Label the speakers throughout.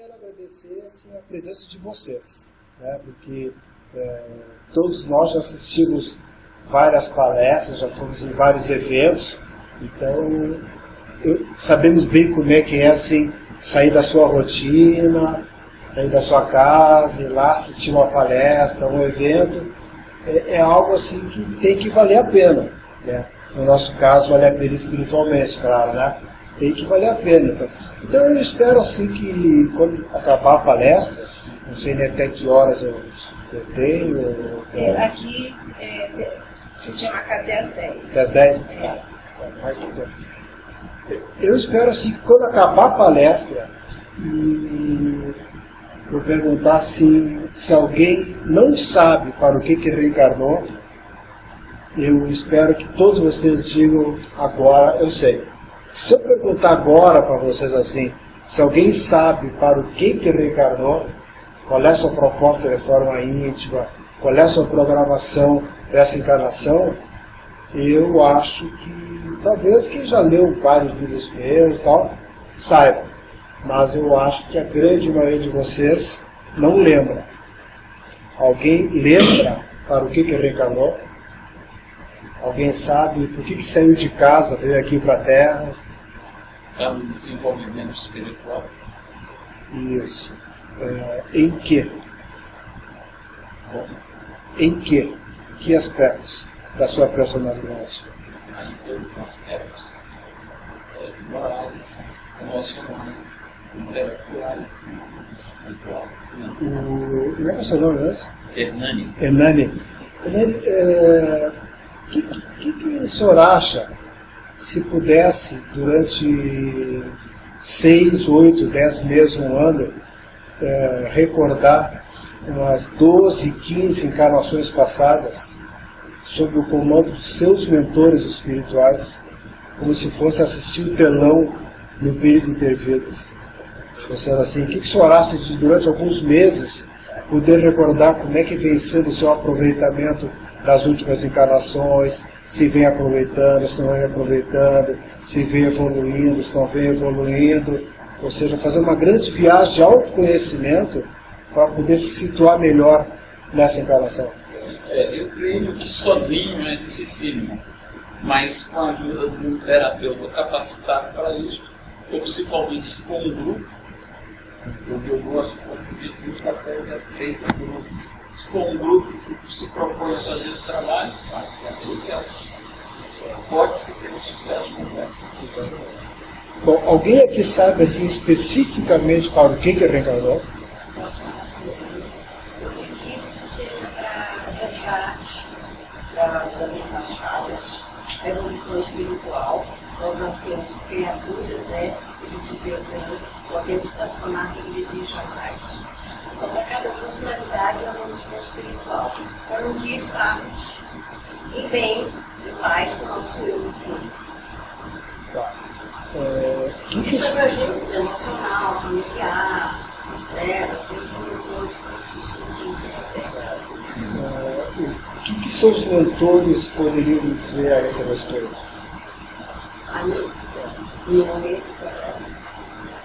Speaker 1: quero agradecer assim, a presença de vocês, né? Porque todos nós já assistimos várias palestras, já fomos em vários eventos, então sabemos bem como é que é assim, sair da sua rotina, sair da sua casa, ir lá assistir uma palestra, um evento, é algo assim que tem que valer a pena, né? No nosso caso, vale a pena espiritualmente, claro, né? Tem que valer a pena. Então eu espero assim que quando acabar a palestra, não sei nem até que horas eu tenho.
Speaker 2: Aqui a gente tinha marcado até às 10.
Speaker 1: Até às 10? Eu espero assim que quando acabar a palestra, eu perguntar se alguém não sabe para o que reencarnou, eu espero que todos vocês digam agora, eu sei. Se eu perguntar agora para vocês assim, se alguém sabe para o que reencarnou, qual é a sua proposta de reforma íntima, qual é a sua programação dessa encarnação, eu acho que talvez quem já leu vários livros meus tal, saiba. Mas eu acho que a grande maioria de vocês não lembra. Alguém lembra para o que reencarnou? Alguém sabe por que saiu de casa, veio aqui para a Terra?
Speaker 3: É um desenvolvimento espiritual.
Speaker 1: Isso. Em que? Em que? Que aspectos da sua personalidade?
Speaker 3: Em todos os aspectos. Morais, emocionais, intelectuais, espiritual.
Speaker 1: Como é que é o seu nome mesmo?
Speaker 3: Hernani.
Speaker 1: Hernani, o que o senhor acha se pudesse, durante 6, 8, 10 meses, um ano, recordar umas 12, 15 encarnações passadas sob o comando dos seus mentores espirituais, como se fosse assistir o telão no período intervidas? Ou seja, assim, o que o senhor acha de, durante alguns meses, poder recordar como é que vem sendo o seu aproveitamento das últimas encarnações, se vem aproveitando, se não vem aproveitando, se vem evoluindo, se não vem evoluindo, ou seja, fazer uma grande viagem de autoconhecimento para poder se situar melhor nessa encarnação.
Speaker 3: Eu creio que sozinho é dificílimo, mas com a ajuda de um terapeuta capacitado para isso, ou principalmente se for um grupo, porque eu gosto de que a tese é feita por um grupo. Se for um grupo que se propõe a fazer esse trabalho, pode-se ter um sucesso completo.
Speaker 1: Bom, alguém aqui sabe assim, especificamente para o que reencarnou?
Speaker 2: Eu acredito que seja para resgate das embaixadas, a evolução espiritual. Nós temos criaturas, né, de Deus antes, podemos estacionar aquele dia jamais. Então, para cada personalidade, é uma evolução espiritual. Para um dia estarmos em bem e paz com o nosso eu divino.
Speaker 1: Tá.
Speaker 2: Isso é para gente emocional, familiar, né? A gente não todos os sentidos.
Speaker 1: O que seus mentores poderiam dizer a esse respeito?
Speaker 2: A mim, meu nome,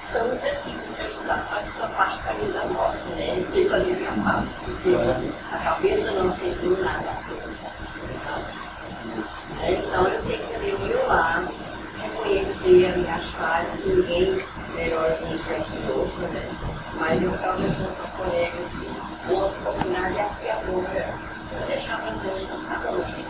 Speaker 2: estamos aqui para te ajudar, faça sua parte para mim da nossa, né? Eu tenho que fazer minha parte, dizer, a cabeça não sempre nada assim. Então eu tenho que fazer o meu lado, reconhecer a minha falha, ninguém melhor que a gente que o outro, né? Mas eu estava pensando com a colega que a nossa oportunidade é aqui agora, para deixar para Deus não sabe onde.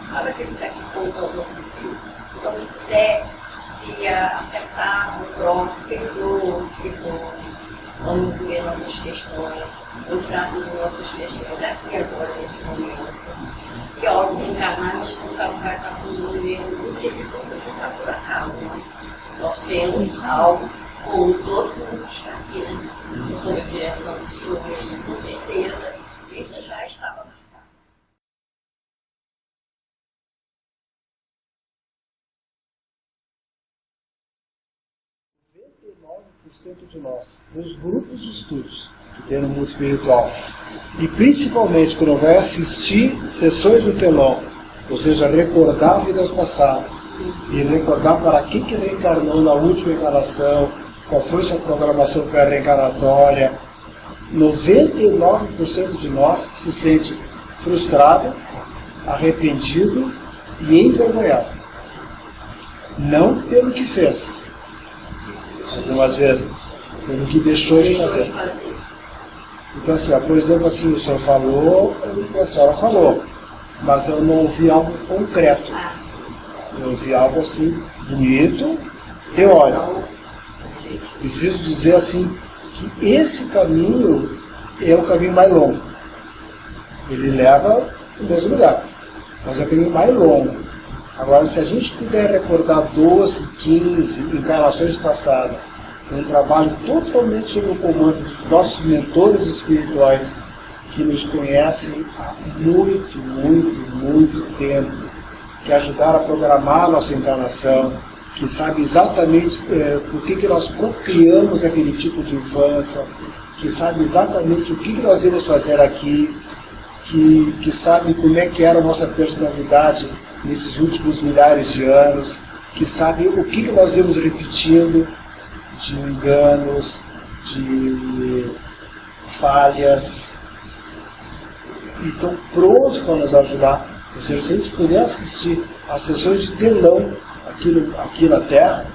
Speaker 2: Sabe aquele que ponto ao outro fio? Então, se puder se acertar no próximo, perdoa. Vamos ver nossas questões, vamos tirar todas as nossas questões aqui agora, neste momento. E ao desencarnar, a gente não sabe se vai estar tudo mesmo, porque se for está por acaso. Né? Nós temos algo, como todo mundo que está aqui, né? Sob a direção do Senhor, e com certeza isso já estava marcado.
Speaker 1: 99% de nós, nos grupos de estudos que tem no mundo espiritual, e principalmente quando vai assistir sessões do telão, ou seja, recordar vidas passadas, e recordar para que reencarnou na última encarnação, qual foi sua programação pré-reencarnatória. 99% de nós se sente frustrado, arrependido e envergonhado. Não pelo que fez, algumas vezes, pelo que deixou de fazer. Então, assim, por exemplo, assim, o senhor falou, a senhora falou, mas eu não ouvi algo concreto. Eu ouvi algo assim, bonito, teórico. Preciso dizer assim, que esse caminho é o caminho mais longo. Ele leva no mesmo lugar, mas é o caminho mais longo. Agora, se a gente puder recordar 12, 15 encarnações passadas, um trabalho totalmente sob o comando dos nossos mentores espirituais, que nos conhecem há muito, muito, muito tempo, que ajudaram a programar a nossa encarnação, que sabe exatamente por que nós co-criamos aquele tipo de infância, que sabe exatamente o que nós íamos fazer aqui, que sabe como é que era a nossa personalidade nesses últimos milhares de anos, que sabe o que nós íamos repetindo de enganos, de falhas, e estão prontos para nos ajudar. Ou seja, se a gente puder assistir às sessões de telão aqui na Terra,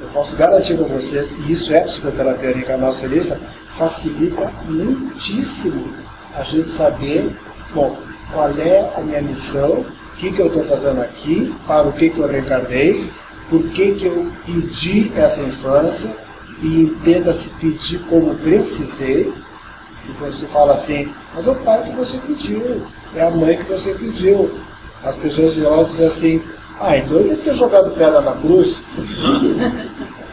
Speaker 1: eu posso garantir para vocês, e isso é psicoterapia reencarnacionista, facilita muitíssimo a gente saber, bom, qual é a minha missão, o que eu estou fazendo aqui, para o que eu reencarnei, por que eu pedi essa infância, e entenda-se pedir como precisei. E quando se fala assim, mas é o pai que você pediu, é a mãe que você pediu. As pessoas de geral dizem assim, então eu devo ter jogado pedra na cruz.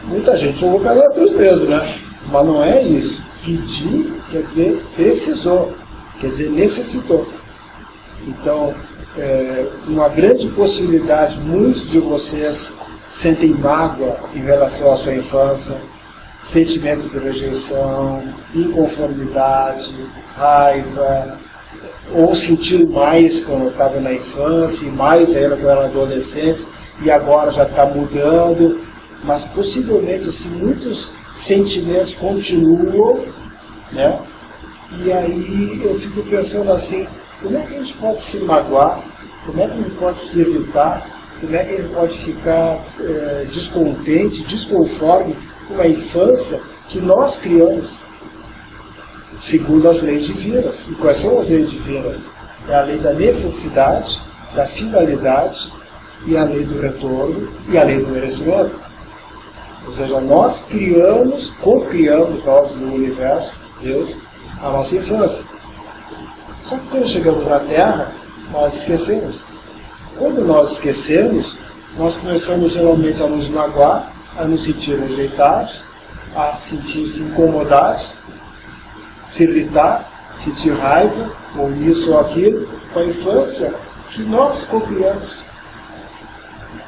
Speaker 1: Muita gente jogou pedra na cruz mesmo, né? Mas não é isso. Pedir quer dizer precisou, quer dizer necessitou. Então, uma grande possibilidade, muitos de vocês sentem mágoa em relação à sua infância, sentimento de rejeição, inconformidade, raiva, ou sentiram mais quando estava na infância, e mais ainda quando eram adolescentes, e agora já está mudando, mas possivelmente assim, muitos sentimentos continuam, né? E aí eu fico pensando assim, como é que a gente pode se magoar, como é que a gente pode se irritar, como é que a gente pode ficar descontente, desconforme com a infância que nós criamos, segundo as leis divinas. E quais são as leis divinas? É a lei da necessidade, da finalidade, e a lei do retorno, e a lei do merecimento. Ou seja, nós criamos, co-criamos nós no universo, Deus, a nossa infância. Só que quando chegamos à Terra, nós esquecemos. Quando nós esquecemos, nós começamos geralmente a nos magoar, a nos sentir rejeitados, a sentir-se incomodados, se irritar, sentir raiva, ou isso ou aquilo, com a infância que nós co-criamos.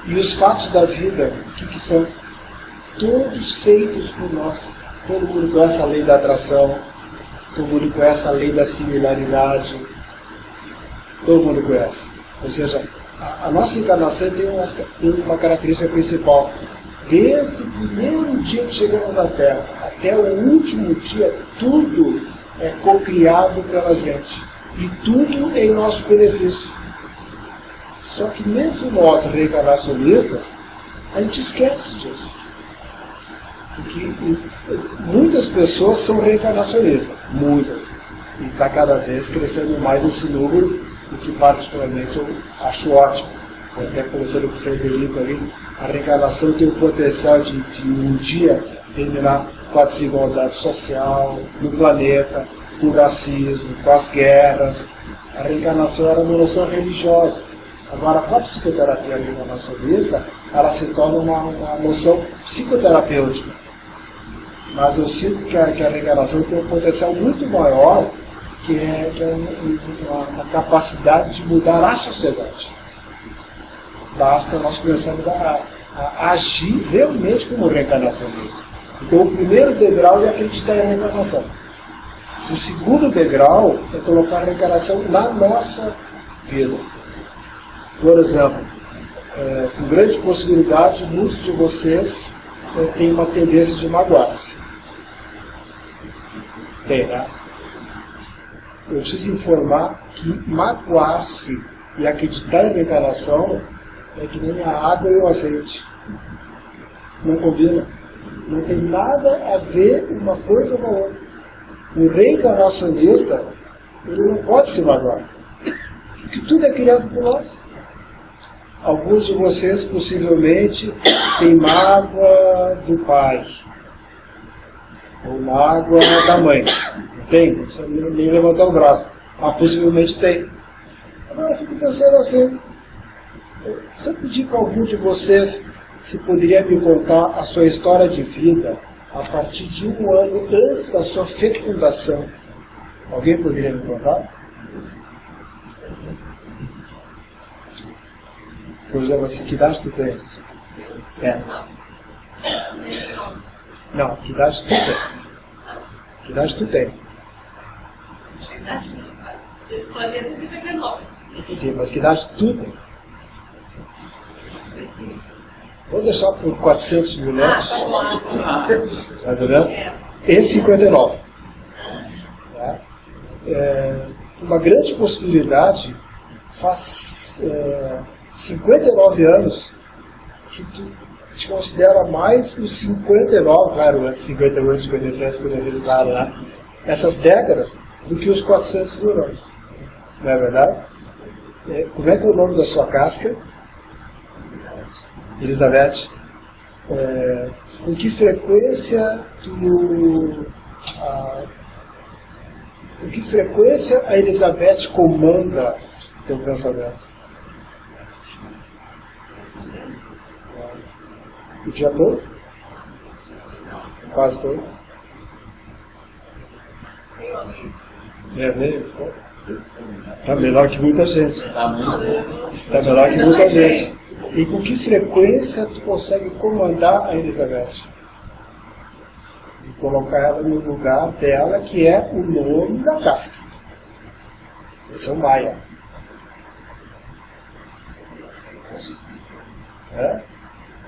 Speaker 1: E os fatos da vida, o que são? Todos feitos por nós. Todo mundo conhece a lei da atração, todo mundo conhece a lei da similaridade, todo mundo conhece. Ou seja, a nossa encarnação tem uma característica principal. Desde o primeiro dia que chegamos na Terra até o último dia, tudo é co-criado pela gente. E tudo é em nosso benefício. Só que mesmo nós, reencarnacionistas, a gente esquece disso. Porque muitas pessoas são reencarnacionistas, muitas. E está cada vez crescendo mais esse número, o que particularmente eu acho ótimo. Até conversando com o Frederico ali, a reencarnação tem o potencial de um dia terminar com a desigualdade social no planeta, com o racismo, com as guerras. A reencarnação era uma noção religiosa. Agora, com a psicoterapia reencarnacionista, ela se torna uma noção psicoterapêutica. Mas eu sinto que a reencarnação tem um potencial muito maior, que é uma capacidade de mudar a sociedade. Basta nós começarmos a agir realmente como reencarnacionista. Então, o primeiro degrau é acreditar em reencarnação. O segundo degrau é colocar a reencarnação na nossa vida. Por exemplo, com grande possibilidade, muitos de vocês tem uma tendência de magoar-se. Bem, né? Eu preciso informar que magoar-se e acreditar em reencarnação é que nem a água e o azeite. Não combina. Não tem nada a ver uma coisa com a outra. O reencarnacionista, ele não pode se magoar. Porque tudo é criado por nós. Alguns de vocês possivelmente têm mágoa do pai. Ou mágoa da mãe. Não tem? Não precisa nem levantar o braço. Mas possivelmente tem. Agora eu fico pensando assim, se eu pedir para algum de vocês se poderia me contar a sua história de vida a partir de 1 ano antes da sua fecundação, alguém poderia me contar? Por exemplo, assim, que idade tu tens? Não, que idade tu tens? Que idade tu tens?
Speaker 2: Desse planeta 59.
Speaker 1: Sim, mas que idade tu tens? Vou deixar por 400 mil netos. Mais ou menos? E 59. Tá? Uma grande possibilidade faz 59 anos que tu te considera mais os 59, claro, antes 58, 57, 56, claro, né? Essas décadas, do que os 400 mil anos. Não é verdade? Como é que é o nome da sua casca? Elizabeth, com que frequência a Elizabeth comanda teu pensamento? O dia todo? Quase todo? É mesmo? Tá melhor que muita gente. Tá melhor que muita gente. E com que frequência tu consegue comandar a Elizabeth? E colocar ela no lugar dela, que é o nome da casca. Esse é o Maia. É?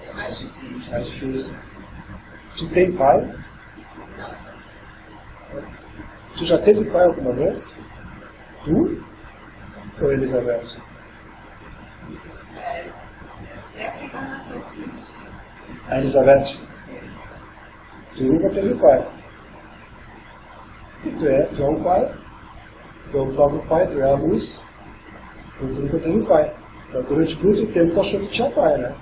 Speaker 2: É mais difícil.
Speaker 1: Mais difícil. Tu tem pai?
Speaker 2: Não,
Speaker 1: Tu já teve pai alguma vez? Tu? Ou Elizabeth?
Speaker 2: essa encarnação existe.
Speaker 1: A Elizabeth?
Speaker 2: Sim.
Speaker 1: Tu nunca teve pai. E tu é um pai. Tu é o próprio pai, tu é a luz. Então tu nunca teve pai. Então, durante muito tempo tu achou que tinha pai, né?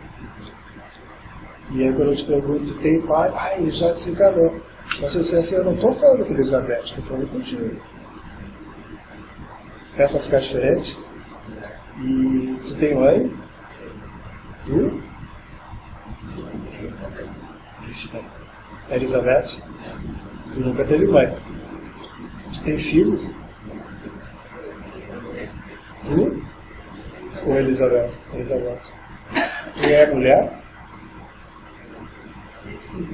Speaker 1: E aí quando eu te pergunto, tu tem pai? Ah, ele já desencarnou. Mas se eu disser assim, eu não estou falando com Elizabeth, estou falando contigo. Peça a ficar diferente? E tu tem mãe?
Speaker 2: Sim.
Speaker 1: Tu? Elizabeth? Tu nunca teve mãe. Tu tem filhos? Tu? Ou Elizabeth? Elizabeth. Tu é mulher?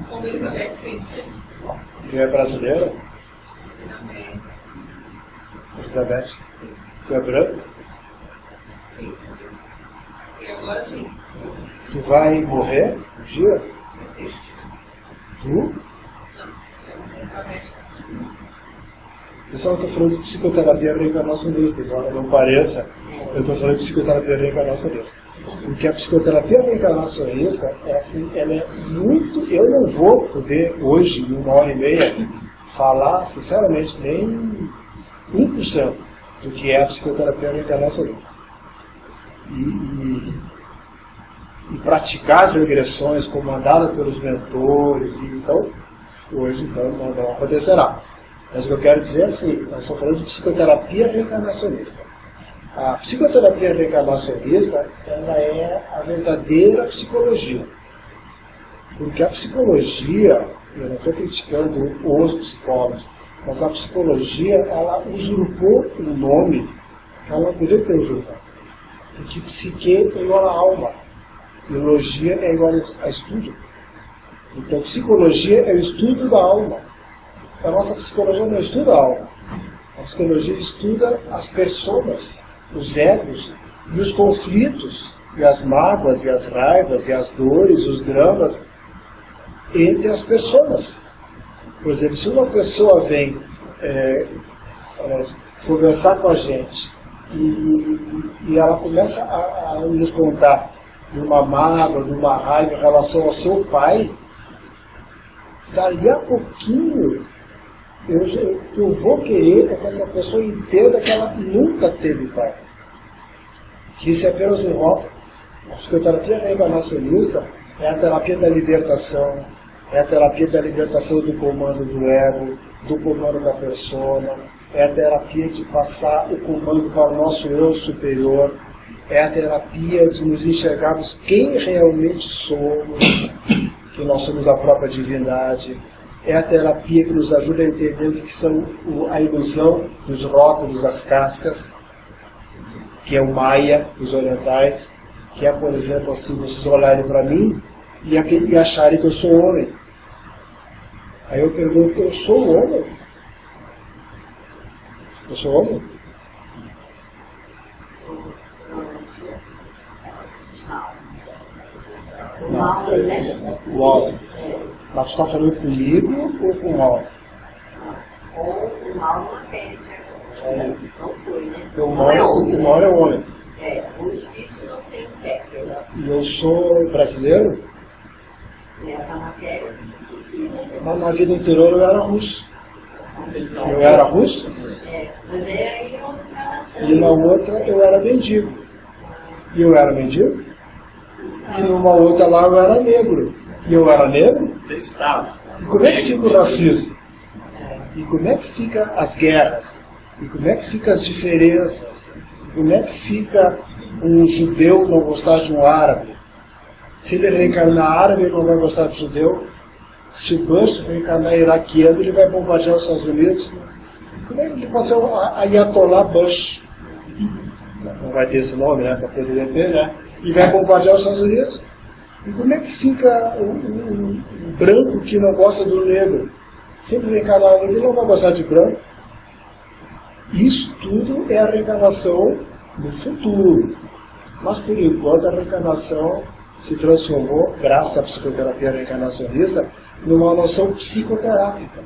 Speaker 2: Como Elizabeth, sim.
Speaker 1: Tu é brasileira?
Speaker 2: Também.
Speaker 1: Elizabeth?
Speaker 2: Sim.
Speaker 1: Tu é branca?
Speaker 2: Sim. E agora sim.
Speaker 1: Tu vai morrer um dia?
Speaker 2: Com certeza.
Speaker 1: Tu?
Speaker 2: Não. Elizabeth.
Speaker 1: Pessoal, eu estou falando de psicoterapia reencarnacionista, embora não pareça, eu estou falando de psicoterapia reencarnacionista. Porque a psicoterapia reencarnacionista, ela é muito... Eu não vou poder, hoje, em 1h30, falar, sinceramente, nem 1% do que é a psicoterapia reencarnacionista. E praticar as regressões comandadas pelos mentores, então, hoje, então, não acontecerá. Mas o que eu quero dizer é assim, nós estamos falando de psicoterapia reencarnacionista. A psicoterapia reencarnacionista, ela é a verdadeira psicologia. Porque a psicologia, eu não estou criticando os psicólogos, mas a psicologia, ela usurpou um nome que ela não poderia ter usurpado. Porque psique é igual a alma, biologia é igual a estudo. Então, psicologia é o estudo da alma. A nossa psicologia não estuda a alma. A psicologia estuda as pessoas, os egos e os conflitos, e as mágoas, e as raivas, e as dores, os dramas entre as pessoas. Por exemplo, se uma pessoa vem conversar com a gente e ela começa a nos contar de uma mágoa, de uma raiva em relação ao seu pai, dali a pouquinho eu vou querer é que essa pessoa entenda que ela nunca teve pai. Que isso é apenas um rótulo. A psicoterapia reencarnacionista é a terapia da libertação, é a terapia da libertação do comando do ego, do comando da persona, é a terapia de passar o comando para o nosso eu superior, é a terapia de nos enxergarmos quem realmente somos, que nós somos a própria divindade, é a terapia que nos ajuda a entender o que são a ilusão dos rótulos, das cascas, que é o Maya, dos orientais, que é, por exemplo, assim, vocês olharem para mim e acharem que eu sou homem. Aí eu pergunto, eu sou homem? Eu sou homem? Não. Mas tu está falando comigo ou com o mal?
Speaker 2: Com o mal na pele. Não foi, né?
Speaker 1: Então o mal é o homem.
Speaker 2: O espírito não tem sexo.
Speaker 1: E eu sou brasileiro?
Speaker 2: Nessa matéria,
Speaker 1: Mas na vida anterior eu era russo. Eu era russo?
Speaker 2: Mas aí é outra relação.
Speaker 1: E na outra eu era mendigo. E eu era mendigo? E numa outra lá eu era negro. E eu era negro?
Speaker 3: Você estava.
Speaker 1: E como é que fica o racismo? E como é que fica as guerras? E como é que fica as diferenças? E como é que fica um judeu não gostar de um árabe? Se ele reencarnar árabe, ele não vai gostar de judeu. Se o Bush reencarnar iraquiano, ele vai bombardear os Estados Unidos. Como é que ele pode ser um Ayatollah Bush? Não vai ter esse nome, né? Para poder ter, né? E vai bombardear os Estados Unidos. E como é que fica um branco que não gosta do negro? Sempre reencarnar negro, ele não vai gostar de branco. Isso tudo é a reencarnação no futuro. Mas por enquanto a reencarnação se transformou, graças à psicoterapia reencarnacionista, numa noção psicoterápica.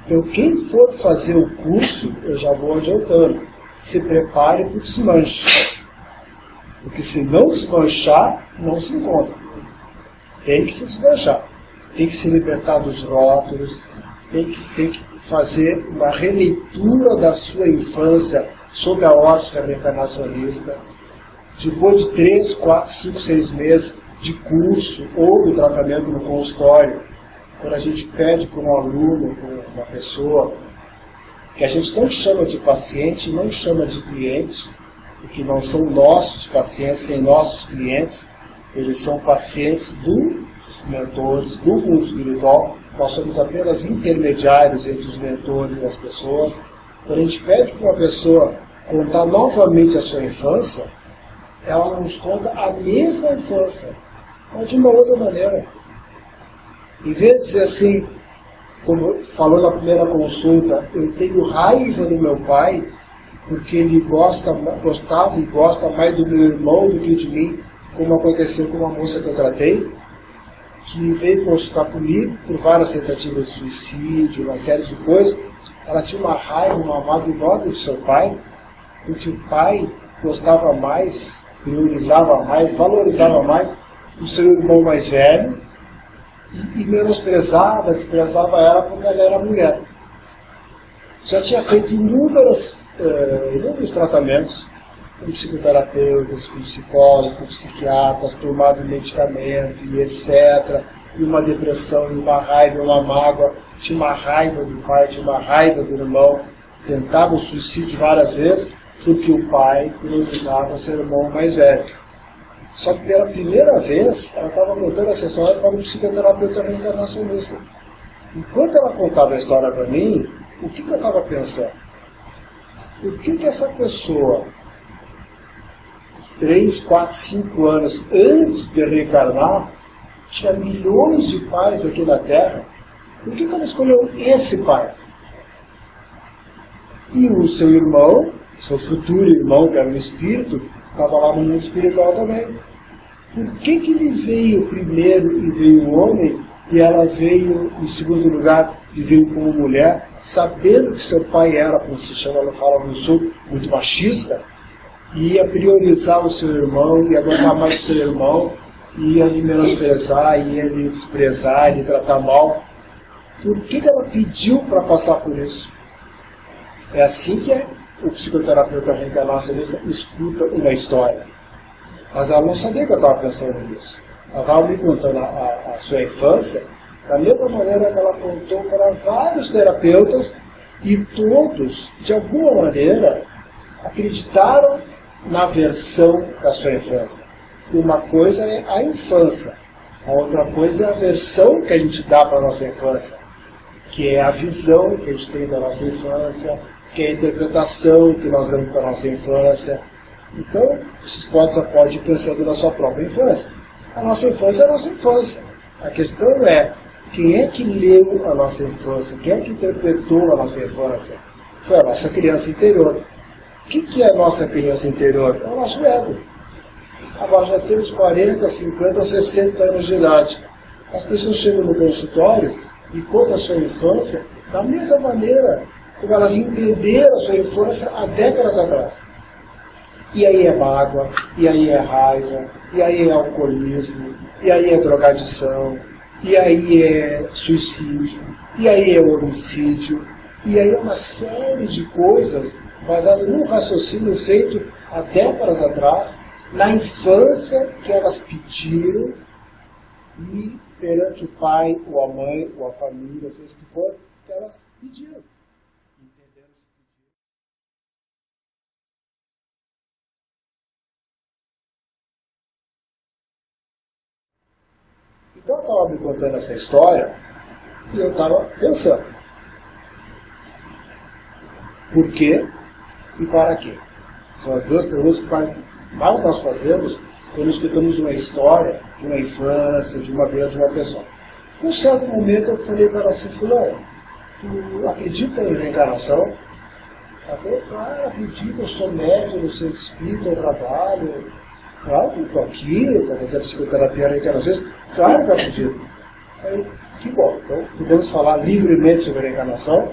Speaker 1: Então quem for fazer o curso, eu já vou adiantando, se prepare para o desmanche. Porque se não desmanchar, não se encontra. Tem que se desmanchar. Tem que se libertar dos rótulos, tem que fazer uma releitura da sua infância sob a ótica reencarnacionista. Depois de 3, 4, 5, 6 meses de curso ou do tratamento no consultório, quando a gente pede para um aluno, para uma pessoa, que a gente não chama de paciente, não chama de cliente, porque não são nossos pacientes, tem nossos clientes, eles são pacientes dos mentores, do mundo espiritual, nós somos apenas intermediários entre os mentores e as pessoas. Quando a gente pede para uma pessoa contar novamente a sua infância, ela nos conta a mesma infância, mas de uma outra maneira. Em vez de dizer assim, como falou na primeira consulta, eu tenho raiva do meu pai, porque ele gostava e gosta mais do meu irmão do que de mim, como aconteceu com uma moça que eu tratei, que veio consultar comigo por várias tentativas de suicídio, uma série de coisas. Ela tinha uma raiva, uma mágoa enorme do seu pai, porque o pai gostava mais, priorizava mais, valorizava mais o seu irmão mais velho e menosprezava, desprezava ela porque ela era mulher. Já tinha feito inúmeros tratamentos com psicoterapeutas, com psicólogos, com psiquiatras, tomado medicamento e etc. E uma depressão, e uma raiva, uma mágoa. Tinha uma raiva do pai, tinha uma raiva do irmão. Tentava o suicídio várias vezes porque o pai priorizava seu irmão mais velho. Só que pela primeira vez ela estava contando essa história para um psicoterapeuta reencarnacionista. Enquanto ela contava a história para mim, o que eu estava pensando? Por que essa pessoa, 3, 4, 5 anos antes de reencarnar, tinha milhões de pais aqui na Terra? Por que ela escolheu esse pai? E o seu irmão, seu futuro irmão, que era um espírito, estava lá no mundo espiritual também. Por que ele veio primeiro e veio o homem, e ela veio, em segundo lugar, e veio como mulher, sabendo que seu pai era, como se chama, ela fala no sul, muito machista, e ia priorizar o seu irmão, ia gostar mais do seu irmão, ia lhe menosprezar, ia lhe desprezar, lhe tratar mal. Por que ela pediu para passar por isso? É assim que o psicoterapeuta reencarnacionista escuta uma história. Mas ela não sabia que eu estava pensando nisso. Ela estava me contando a sua infância da mesma maneira que ela contou para vários terapeutas, e todos, de alguma maneira, acreditaram na versão da sua infância. Uma coisa é a infância, a outra coisa é a versão que a gente dá para a nossa infância, que é a visão que a gente tem da nossa infância, que é a interpretação que nós damos para a nossa infância. Então, vocês podem ir pensando na sua própria infância. A nossa infância é a nossa infância. A questão é, quem é que leu a nossa infância? Quem é que interpretou a nossa infância? Foi a nossa criança interior. O que é a nossa criança interior? É o nosso ego. Agora já temos 40, 50 ou 60 anos de idade. As pessoas chegam no consultório e contam a sua infância da mesma maneira como elas entenderam a sua infância há décadas atrás. E aí é mágoa, e aí é raiva, e aí é alcoolismo, e aí é drogadição, e aí é suicídio, e aí é homicídio, e aí é uma série de coisas baseadas num raciocínio feito há décadas atrás, na infância que elas pediram, e perante o pai, ou a mãe, ou a família, seja o que for, que elas pediram. Então eu estava me contando essa história e eu estava pensando, por quê e para quê? São as duas perguntas que mais nós fazemos quando escutamos uma história de uma infância, de uma vida de uma pessoa. Num certo momento eu falei para ela assim, fulano, tu acredita em reencarnação? Ela falou, claro, acredito, eu sou médium, eu sou espírita, eu trabalho. Claro que eu estou aqui para fazer a psicoterapia reencarnação. Claro que eu acredito. Aí, que bom. Então, podemos falar livremente sobre a reencarnação.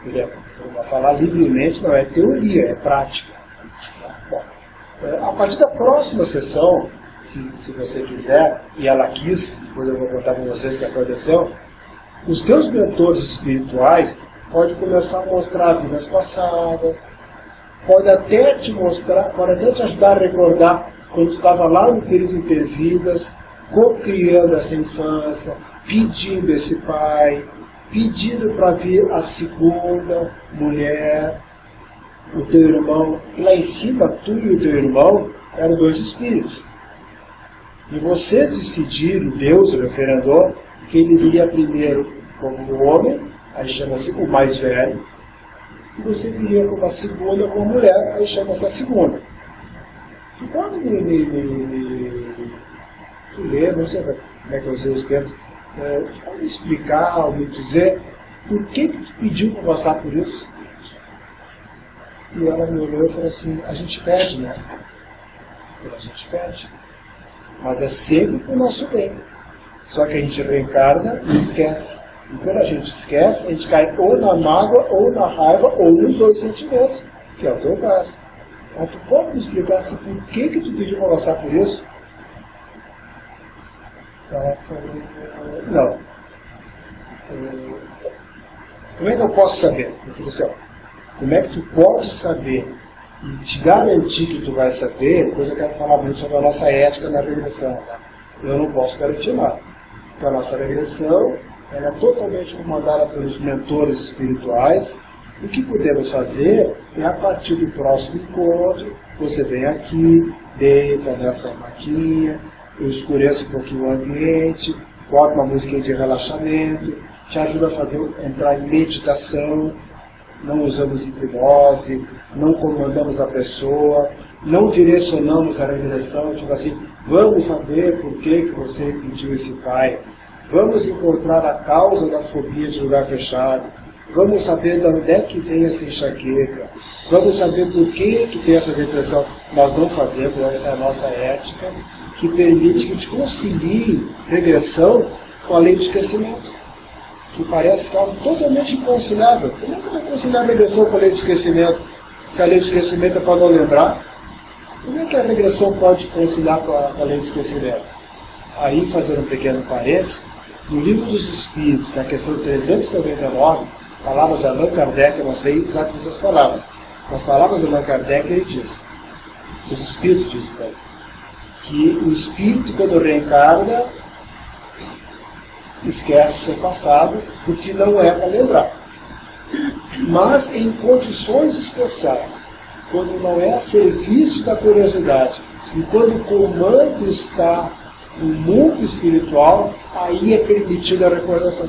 Speaker 1: Podemos falar livremente, não é teoria, é prática. Bom, a partir da próxima sessão, se você quiser, e ela quis, depois eu vou contar para vocês o que aconteceu, os teus mentores espirituais podem começar a mostrar vidas passadas, pode até te mostrar, pode até te ajudar a recordar quando tu estava lá no período intervidas, co-criando essa infância, pedindo esse pai, pedindo para vir a segunda mulher, o teu irmão. E lá em cima, tu e o teu irmão eram dois espíritos. E vocês decidiram, Deus referendou, que ele viria primeiro como homem, aí chama-se o mais velho, e você viria como a segunda, como mulher, aí chama-se a segunda. Tu pode tu ler, não sei como é que eu usei os termos, tu pode me explicar, ou me dizer por que tu pediu para passar por isso? E ela me olhou e falou assim, a gente pede, né? A gente pede. Mas é sempre para o nosso bem. Só que a gente reencarna e esquece. E quando a gente esquece, a gente cai ou na mágoa, ou na raiva, ou nos dois sentimentos, que é o teu caso. Mas tu pode me explicar assim, por que tu pediu para passar por isso? Ela falou, não. Como é que eu posso saber? Eu falei assim, ó, como é que tu pode saber e te garantir que tu vai saber? Depois eu quero falar muito sobre a nossa ética na regressão. Tá? Eu não posso garantir nada. Porque a nossa regressão ela é totalmente comandada pelos mentores espirituais. O que podemos fazer é, a partir do próximo encontro, você vem aqui, deita nessa maquinha, eu escureço um pouquinho o ambiente, bota uma musiquinha de relaxamento, te ajuda a entrar em meditação, não usamos hipnose, não comandamos a pessoa, não direcionamos a regressão, tipo assim, vamos saber por que você pediu esse pai, vamos encontrar a causa da fobia de lugar fechado, vamos saber de onde é que vem essa enxaqueca, vamos saber por que tem essa depressão. Nós não fazemos, essa é a nossa ética, que permite que a gente concilie regressão com a lei do esquecimento, que parece que é algo totalmente inconciliável. Como é que vai conciliar a regressão com a lei do esquecimento, se a lei do esquecimento é para não lembrar? Como é que a regressão pode conciliar com a lei do esquecimento? Aí, fazendo um pequeno parênteses, no Livro dos Espíritos, na questão 399, palavras de Allan Kardec, eu não sei exatamente as palavras, mas palavras de Allan Kardec, ele diz, os Espíritos dizem para ele, que o Espírito, quando reencarna, esquece seu passado, porque não é para lembrar. Mas em condições especiais, quando não é a serviço da curiosidade, e quando o comando está no mundo espiritual, aí é permitida a recordação.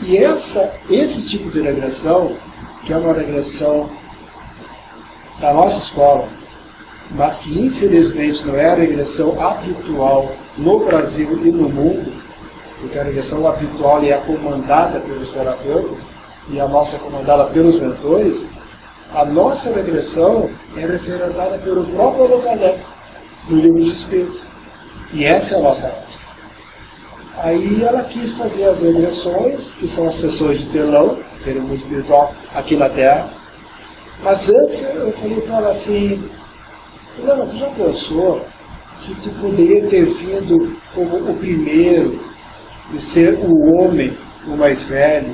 Speaker 1: E esse tipo de regressão, que é uma regressão da nossa escola, mas que infelizmente não é a regressão habitual no Brasil e no mundo, porque a regressão habitual é comandada pelos terapeutas e a nossa é comandada pelos mentores, a nossa regressão é referendada pelo próprio Allan Kardec, no Livro dos Espíritos. E essa é a nossa ética. Aí ela quis fazer as regressões, que são as sessões de telão, pelo mundo espiritual, aqui na Terra. Mas antes eu falei para ela assim, Fulana, tu já pensou que tu poderia ter vindo como o primeiro e ser o homem, o mais velho,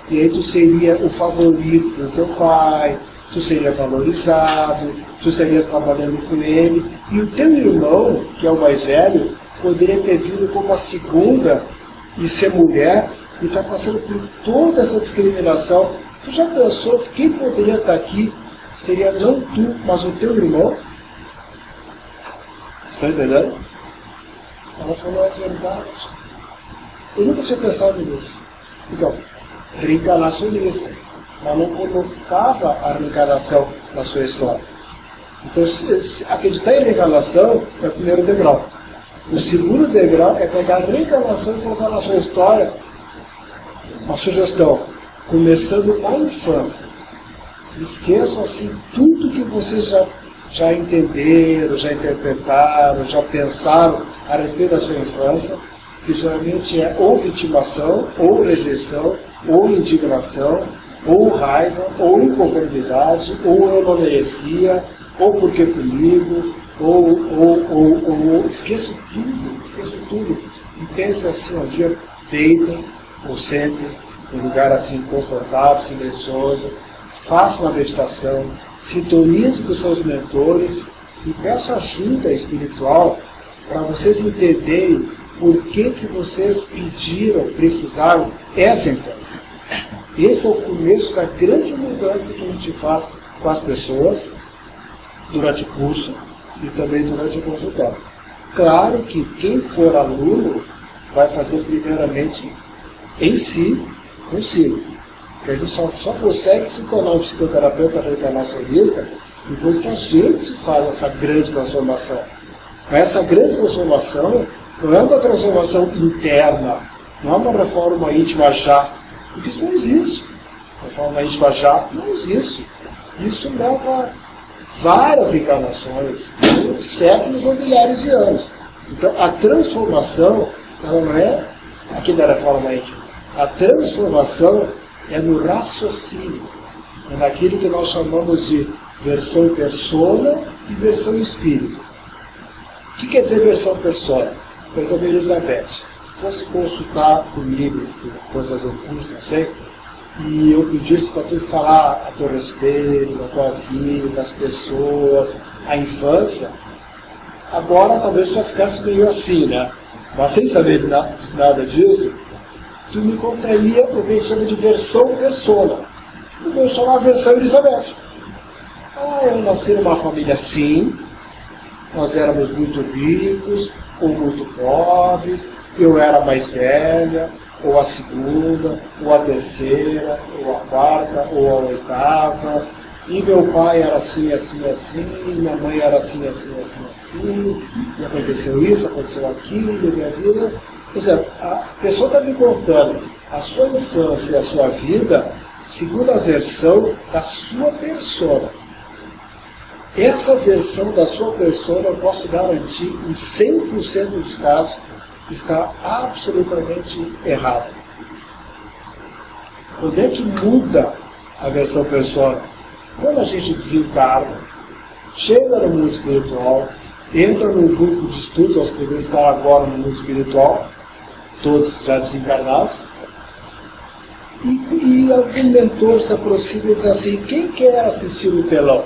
Speaker 1: e aí tu seria o favorito do teu pai, tu seria valorizado, tu estarias trabalhando com ele, e o teu irmão, que é o mais velho, poderia ter vindo como a segunda e ser mulher, e está passando por toda essa discriminação. Tu já pensou que quem poderia estar aqui seria não tu, mas o teu irmão? Está entendendo? Ela falou, é verdade. Eu nunca tinha pensado nisso. Então, reencarnacionista, mas não colocava a reencarnação na sua história. Então, acreditar em reencarnação é o primeiro degrau. O segundo degrau é pegar a reencarnação e colocar na sua história. Uma sugestão, começando na infância. Esqueçam assim tudo que vocês já entenderam, já interpretaram, já pensaram a respeito da sua infância, que geralmente é ou vitimação, ou rejeição, ou indignação, ou raiva, ou inconformidade, ou eu não merecia, ou porque comigo, ou esqueço tudo. E pense assim, um dia deitem ou sentem em um lugar assim confortável, silencioso, façam uma meditação, sintonize com seus mentores e peçam ajuda espiritual para vocês entenderem por que vocês pediram, precisaram essa infância. Esse é o começo da grande mudança que a gente faz com as pessoas durante o curso e também durante o consultório. Claro que quem for aluno vai fazer primeiramente em si, consigo. Porque a gente só consegue se tornar um psicoterapeuta reencarnacionista depois que a gente faz essa grande transformação. Mas essa grande transformação não é uma transformação interna, não é uma reforma íntima já, porque isso não existe. Reforma íntima já não existe. Isso leva várias encarnações, séculos ou milhares de anos. Então a transformação, ela não é aqui da reforma íntima. A transformação é no raciocínio, é naquilo que nós chamamos de versão persona e versão espírito. O que quer dizer versão persona? Por exemplo, Elizabeth, se tu fosse consultar comigo, depois fazer um curso, não sei, e eu pedisse para tu falar a teu respeito, da tua vida, as pessoas, a infância, agora talvez tu já ficasse meio assim, né? Mas sem saber nada disso, tu me contaria o que a gente chama de versão persona. Eu vou chamar a versão Elizabeth. Eu nasci numa família assim, nós éramos muito ricos, ou muito pobres, eu era a mais velha, ou a segunda, ou a terceira, ou a quarta, ou a oitava, e meu pai era assim, assim, assim, minha mãe era assim, assim, assim, assim, e aconteceu isso, aconteceu aquilo, minha vida. Ou seja, a pessoa está me contando a sua infância e a sua vida segundo a versão da sua persona. Essa versão da sua persona eu posso garantir em 100% dos casos está absolutamente errada. Quando é que muda a versão persona? Quando a gente desencarna, chega no mundo espiritual, entra num grupo de estudos, nós podemos estar agora no mundo espiritual, todos já desencarnados, e algum mentor se aproxima e diz assim, quem quer assistir o telão?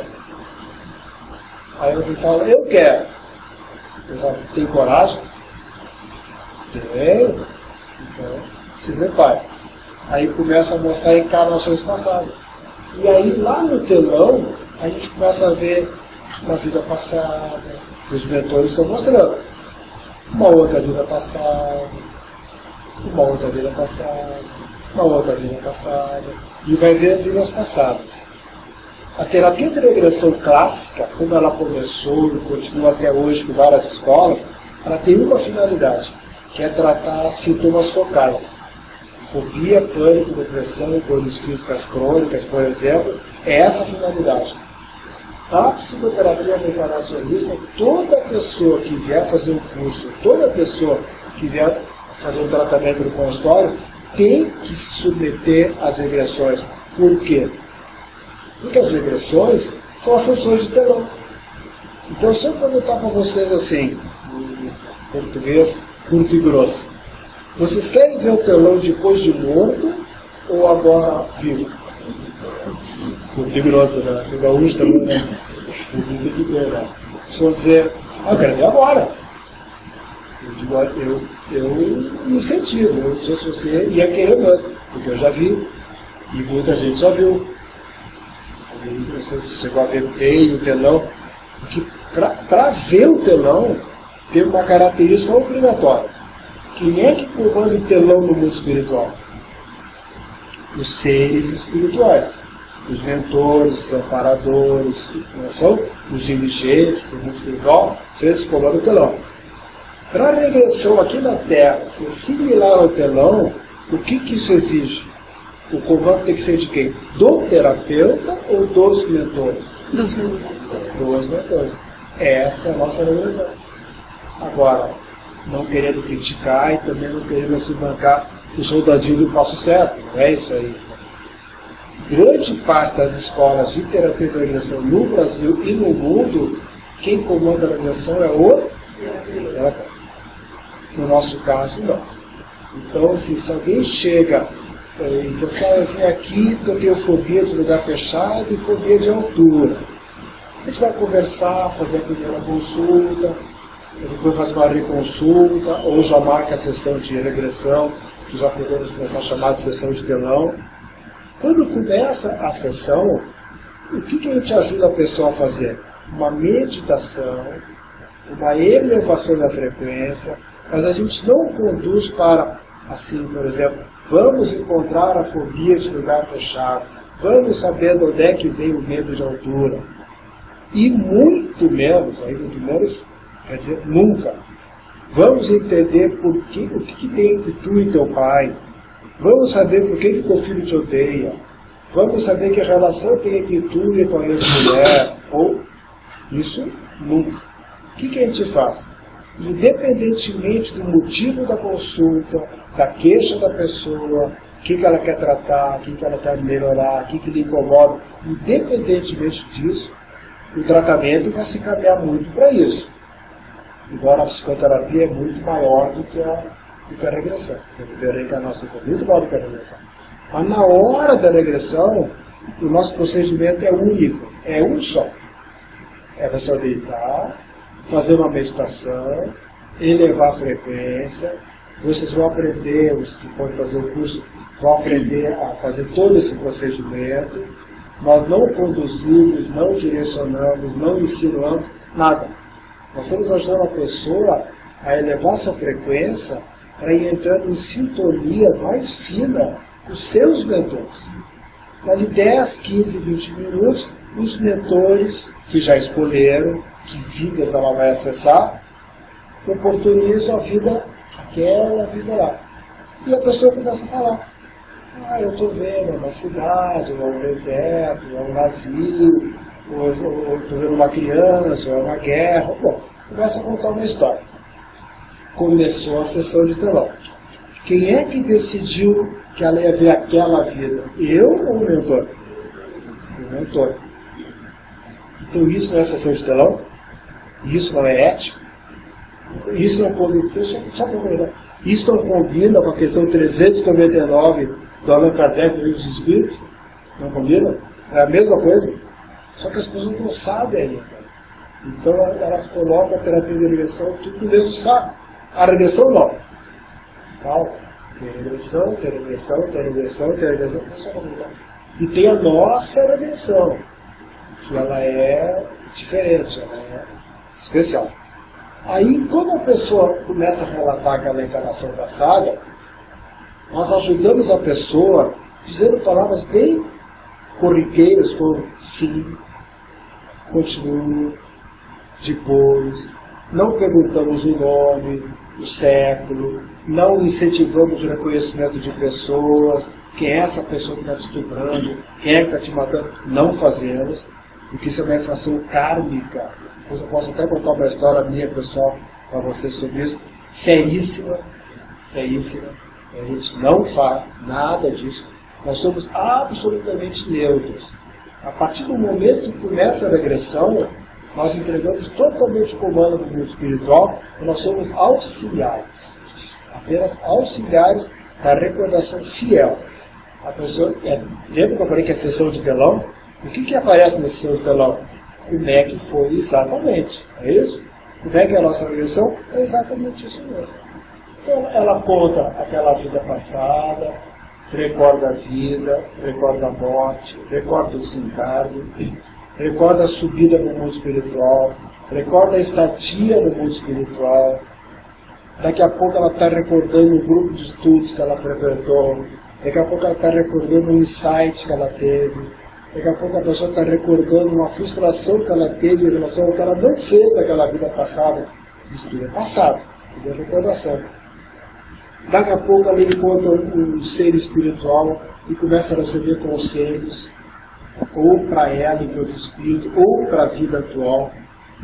Speaker 1: Aí alguém fala, eu quero. Eu falo, tem coragem? Tenho. Então, se prepare. Aí começa a mostrar encarnações passadas. E aí lá no telão, a gente começa a ver uma vida passada, que os mentores estão mostrando. Uma outra vida passada, uma outra vida passada, uma outra vida passada, e vai ver vidas passadas. A terapia de regressão clássica, como ela começou e continua até hoje com várias escolas, ela tem uma finalidade, que é tratar sintomas focais. Fobia, pânico, depressão, dores físicas crônicas, por exemplo, é essa a finalidade. A psicoterapia reencarnacionista, toda pessoa que vier fazer um curso, toda pessoa que vier fazer um tratamento no consultório, tem que se submeter às regressões. Por quê? Porque as regressões são as sessões de telão. Então, se eu perguntar para vocês assim, em português curto e grosso, vocês querem ver o telão depois de morto ou agora vivo? Curto e grosso, né? Você gaúcho também, né? Vocês vão dizer, eu quero ver agora. Eu digo, eu me incentivo, eu, se fosse você, ia querer mesmo, porque eu já vi, e muita gente já viu. Não sei se chegou a ver bem o telão, porque para ver o telão tem uma característica obrigatória. Quem é que comanda o telão no mundo espiritual? Os seres espirituais, os mentores, os amparadores, não são os dirigentes do mundo espiritual, seres que comandam o telão. Para a regressão aqui na Terra ser similar ao telão, o que isso exige? O comando tem que ser de quem? Do terapeuta ou dos mentores?
Speaker 4: Dos mentores.
Speaker 1: Dos mentores. Essa é a nossa regressão. Agora, não querendo criticar e também não querendo se bancar o soldadinho do passo certo. Não é isso aí. Grande parte das escolas de terapia de regressão no Brasil e no mundo, quem comanda a regressão é o terapeuta. No nosso caso, não. Então, assim, se alguém chega e diz assim, eu vim aqui porque eu tenho fobia de lugar fechado e fobia de altura. A gente vai conversar, fazer a primeira consulta, depois faz uma reconsulta, ou já marca a sessão de regressão, que já podemos começar a chamar de sessão de telão. Quando começa a sessão, o que a gente ajuda a pessoa a fazer? Uma meditação, uma elevação da frequência, mas a gente não conduz para, assim, por exemplo, vamos encontrar a fobia de lugar fechado, vamos saber de onde é que vem o medo de altura. E muito menos, quer dizer, nunca. Vamos entender o que tem entre tu e teu pai. Vamos saber por que teu filho te odeia. Vamos saber que relação tem entre tu e tua ex-mulher. Ou isso nunca. O que a gente faz? Independentemente do motivo da consulta, da queixa da pessoa, o que ela quer tratar, o que ela quer melhorar, o que lhe incomoda, independentemente disso, o tratamento vai se encaminhar muito para isso. Embora a psicoterapia é muito maior do que a regressão. A reencarnação é muito maior do que a regressão. Mas na hora da regressão, o nosso procedimento é único, é um só. É a pessoa deitar, fazer uma meditação, elevar a frequência. Vocês vão aprender, os que forem fazer o curso, vão aprender a fazer todo esse procedimento. Nós não conduzimos, não direcionamos, não insinuamos, nada. Nós estamos ajudando a pessoa a elevar sua frequência para ir entrando em sintonia mais fina com os seus mentores. Dali 10, 15, 20 minutos, os mentores que já escolheram que vidas ela vai acessar, oportunizam a vida, aquela vida lá. E a pessoa começa a falar. Eu estou vendo uma cidade, ou um deserto, ou um navio, ou estou vendo uma criança, ou uma guerra. Bom, começa a contar uma história. começou a sessão de telão. Quem é que decidiu que ela ia ver aquela vida? Eu ou o mentor? O mentor. Então isso não é sessão de telão? Isso não é ético? Isso não combina, isso não combina com a questão 399 do Allan Kardec do Livro dos Espíritos? Não combina? É a mesma coisa? Só que as pessoas não sabem ainda. Então elas colocam a terapia de regressão tudo no mesmo saco. A regressão não. Calma. Tem regressão, tem regressão, tem regressão, tem regressão. E tem a nossa regressão, que ela é diferente, ela é especial. Aí, quando a pessoa começa a relatar aquela encarnação passada, nós ajudamos a pessoa dizendo palavras bem corriqueiras, como sim, continuo, depois, não perguntamos o nome, o século, não incentivamos o reconhecimento de pessoas, quem é essa pessoa que está te estuprando, quem é que está te matando, não fazemos, porque isso é uma infração kármica. Depois eu posso até contar uma história minha, pessoal, para vocês sobre isso, seríssima, seríssima, a gente não faz nada disso, nós somos absolutamente neutros. A partir do momento que começa a regressão, nós entregamos totalmente o comando do mundo espiritual e nós somos auxiliares. Apenas auxiliares da recordação fiel. A pessoa, lembra que eu falei que é sessão de telão? O que aparece na sessão de telão? Como é que foi exatamente? É isso? Como é que é a nossa regressão? É exatamente isso mesmo. Então ela conta aquela vida passada, recorda a vida, recorda a morte, recorda o desencarne, recorda a subida no mundo espiritual, recorda a estadia no mundo espiritual. Daqui a pouco ela está recordando o grupo de estudos que ela frequentou, daqui a pouco ela está recordando um insight que ela teve, daqui a pouco a pessoa está recordando uma frustração que ela teve em relação ao que ela não fez naquela vida passada. Isso tudo é passado, tudo é recordação. Daqui a pouco ela encontra um ser espiritual e começa a receber conselhos, ou para ela enquanto espírito, ou para a vida atual.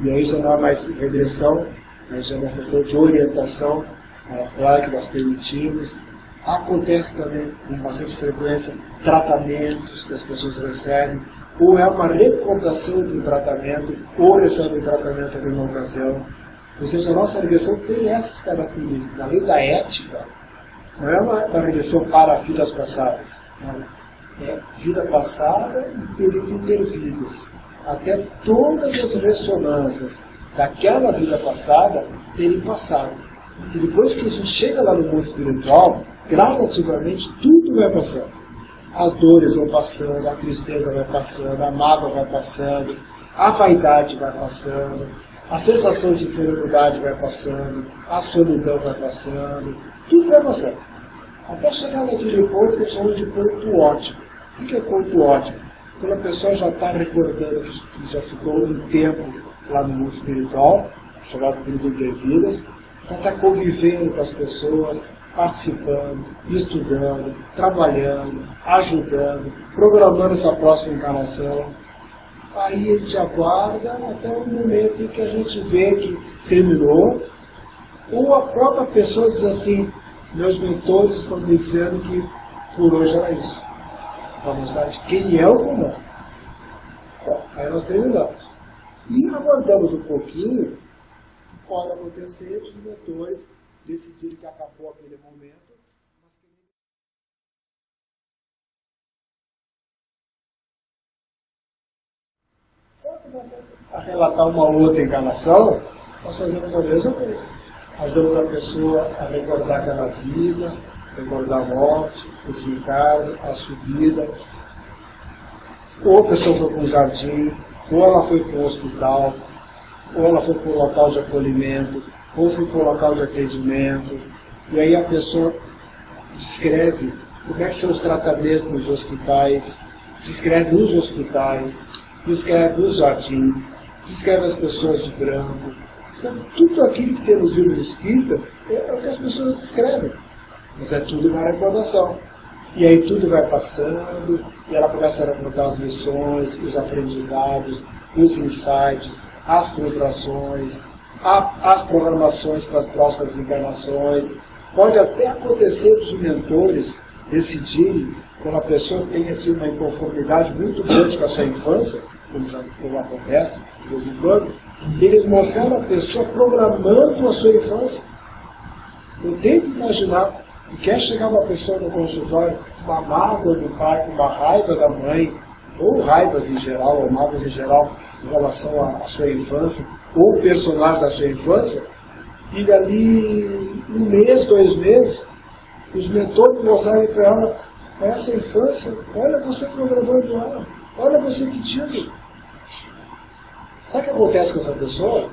Speaker 1: E aí já não há mais regressão, aí já é uma sessão de orientação, mas claro que nós permitimos. Acontece também com bastante frequência tratamentos que as pessoas recebem, ou é uma recomendação de um tratamento, ou recebe um tratamento ali na ocasião. Ou seja, a nossa regressão tem essas características. Além da ética, não é uma regressão para vidas passadas. Não. É vida passada e período intervidas. Até todas as ressonâncias daquela vida passada terem passado. Porque depois que a gente chega lá no mundo espiritual, gradativamente tudo vai passando. As dores vão passando, a tristeza vai passando, a mágoa vai passando, a vaidade vai passando, a sensação de inferioridade vai passando, a solidão vai passando, tudo vai passando. Até chegar naquele ponto que chamamos de ponto ótimo. O que é ponto ótimo? Quando a pessoa já está recordando que já ficou um tempo lá no mundo espiritual, chamado período intervidas, já está convivendo com as pessoas, participando, estudando, trabalhando, ajudando, programando essa próxima encarnação. Aí a gente aguarda até o momento em que a gente vê que terminou, ou a própria pessoa diz assim, meus mentores estão me dizendo que por hoje era isso. Para mostrar de quem é o comando. Bom, aí nós terminamos. E aguardamos um pouquinho, que pode acontecer, os mentores decidirem que acabou aquele momento. Se ela começa a relatar uma outra encarnação, nós fazemos a mesma coisa. Ajudamos a pessoa a recordar aquela vida, recordar a morte, o desencarne, a subida. Ou a pessoa foi para um jardim, ou ela foi para um hospital, ou ela foi para um local de acolhimento, ou foi para um local de atendimento. E aí a pessoa descreve como é que são os tratamentos nos hospitais, descreve os hospitais, descreve os jardins, descreve as pessoas de branco, descreve tudo aquilo que tem nos livros espíritas, é o que as pessoas descrevem. Mas é tudo uma recordação. E aí tudo vai passando, e ela começa a recordar as lições, os aprendizados, os insights, as frustrações, há as programações para as próximas encarnações. Pode até acontecer dos mentores decidirem, quando a pessoa tem assim, uma inconformidade muito grande com a sua infância, como acontece de vez em quando, eles mostraram a pessoa programando a sua infância. Então tente imaginar o que é chegar uma pessoa no consultório com uma mágoa do pai, com uma raiva da mãe, ou raivas em geral, ou mágoas em geral, em relação à sua infância, ou personagens da sua infância, e dali 1 mês, 2 meses, os mentores mostraram para ela essa infância, olha você programando ela, olha você pedindo. Sabe o que acontece com essa pessoa?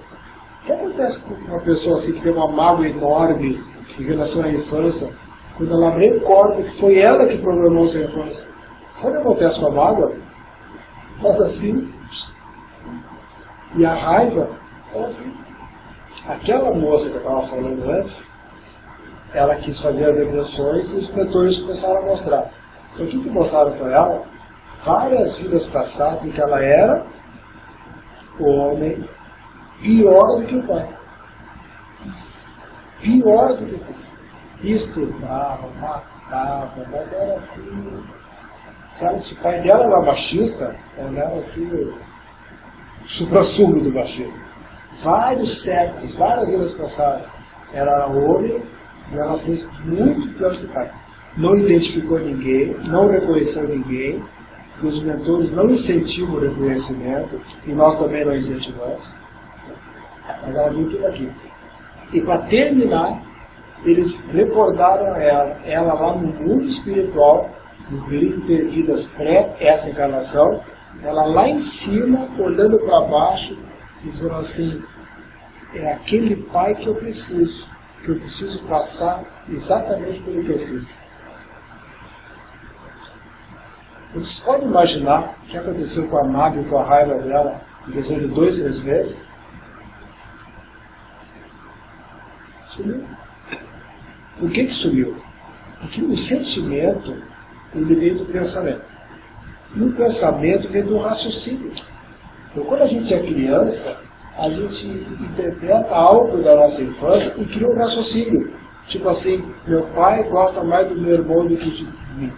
Speaker 1: O que acontece com uma pessoa assim que tem uma mágoa enorme em relação à infância, quando ela recorda que foi ela que programou sua infância? Sabe o que acontece com a mágoa? Faz assim. E a raiva é assim. Aquela moça que eu estava falando antes, ela quis fazer as regressões e os mentores começaram a mostrar. Isso aqui que mostraram para ela, várias vidas passadas em que ela era o homem pior do que o pai. Pior do que o pai. Estuprava, matava, mas era assim. Sabe, se o pai dela era machista, ela era assim o suprassumo do machismo. Vários séculos, várias vidas passadas, ela era homem e ela fez muito pior que o pai. Não identificou ninguém, não reconheceu ninguém, porque os mentores não incentivam o reconhecimento e nós também não incentivamos. Mas ela viu tudo aquilo. E para terminar, eles recordaram a ela lá no mundo espiritual, no período de vidas pré essa encarnação, ela lá em cima, olhando para baixo, e dizendo assim, é aquele pai que eu preciso passar exatamente pelo que eu fiz. Vocês podem imaginar o que aconteceu com a mágoa e com a raiva dela em questão de 2, 3 meses? Sumiu. Por que sumiu? Porque o sentimento, ele vem do pensamento. E o pensamento vem do raciocínio. Então, quando a gente é criança, a gente interpreta algo da nossa infância e cria um raciocínio. Tipo assim, meu pai gosta mais do meu irmão do que de mim.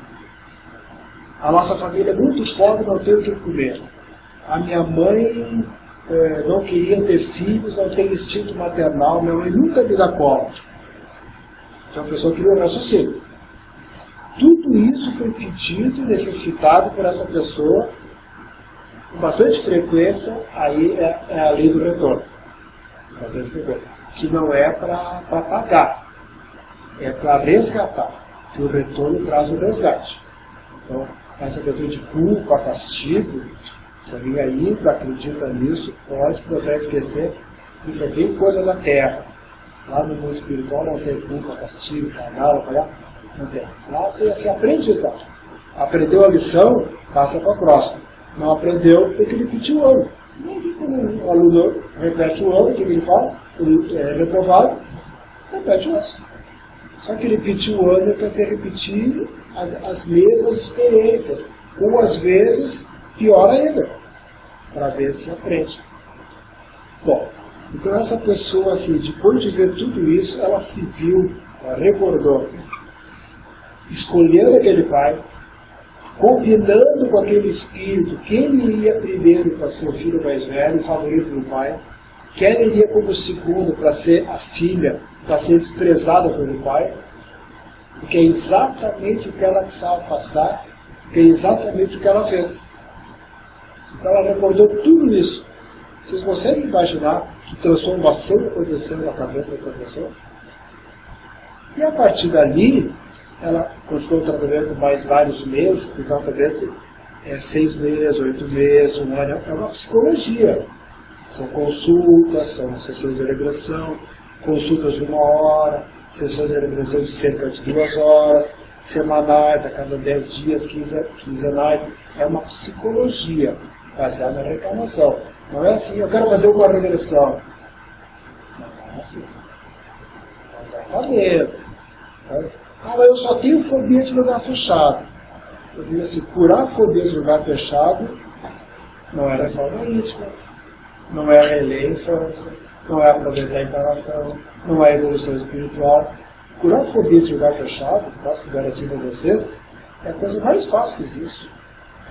Speaker 1: A nossa família é muito pobre, não tem o que comer. A minha mãe não queria ter filhos, não tem instinto maternal, minha mãe nunca me dá colo. Então a pessoa cria um raciocínio. Tudo isso foi pedido, necessitado por essa pessoa, com bastante frequência, aí é a lei do retorno. Bastante frequência. Que não é para pagar, é para resgatar. Que o retorno traz o resgate. Então, essa questão de culpa, castigo, se alguém ainda acredita nisso, pode começar a esquecer que isso aqui é coisa da terra. Lá no mundo espiritual não tem culpa, castigo, pagar, não tem. Lá você aprende isso lá. Aprendeu a lição, passa para a próxima. Não aprendeu, tem que repetir o ano. Quando o aluno repete o ano, o que ele fala? Ele é reprovado, repete o ano. Só que repetir o ano quer dizer repetir as mesmas experiências, ou às vezes, pior ainda, para ver se aprende. Bom, então essa pessoa, assim, depois de ver tudo isso, ela se viu, ela recordou, escolhendo aquele pai, combinando com aquele espírito que ele iria primeiro para ser o filho mais velho, favorito do pai, que ela iria como segundo para ser a filha, para ser desprezada pelo pai, porque é exatamente o que ela precisava passar, porque é exatamente o que ela fez. Então ela recordou tudo isso. Vocês conseguem imaginar que transformação aconteceu na cabeça dessa pessoa? E a partir dali, ela continuou o tratamento mais vários meses, o tratamento é 6 meses, 8 meses, 1 ano, é uma psicologia. São consultas, são sessões de regressão, consultas de 1 hora, sessões de regressão de cerca de 2 horas, semanais, a cada 10 dias, quinzenais. É uma psicologia baseada na reencarnação. Não é assim, eu quero fazer uma regressão. Não é assim. É um tratamento. Ah, mas eu só tenho fobia de lugar fechado. Eu digo assim, curar a fobia de lugar fechado não é reforma íntima, não é relé infância, não é aproveitar a encarnação, não é evolução espiritual. Curar a fobia de lugar fechado, posso garantir para vocês, é a coisa mais fácil que existe.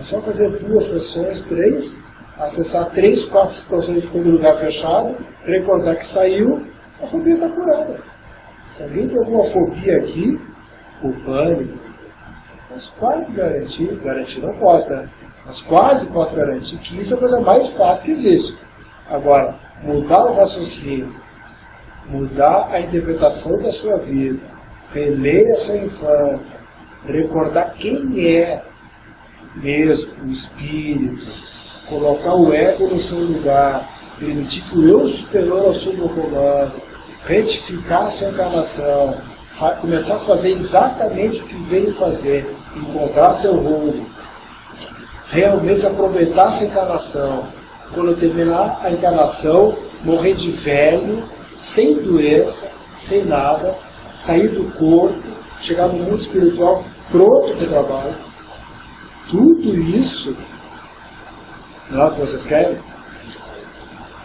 Speaker 1: É só fazer 2 sessões, 3, acessar 3, 4 situações que ficou no lugar fechado, recordar que saiu, a fobia está curada. Se alguém tem alguma fobia aqui, o pânico, posso quase garantir não posso, né? Mas quase posso garantir que isso é a coisa mais fácil que existe. Agora, mudar o raciocínio, mudar a interpretação da sua vida, reler a sua infância, recordar quem é mesmo o espírito, colocar o ego no seu lugar, permitir que o eu superior assuma o comando, retificar a sua encarnação, começar a fazer exatamente o que veio fazer, encontrar seu rumo, realmente aproveitar essa encarnação. Quando terminar a encarnação, morrer de velho, sem doença, sem nada, sair do corpo, chegar no mundo espiritual pronto para o trabalho. Tudo isso, não é o que vocês querem?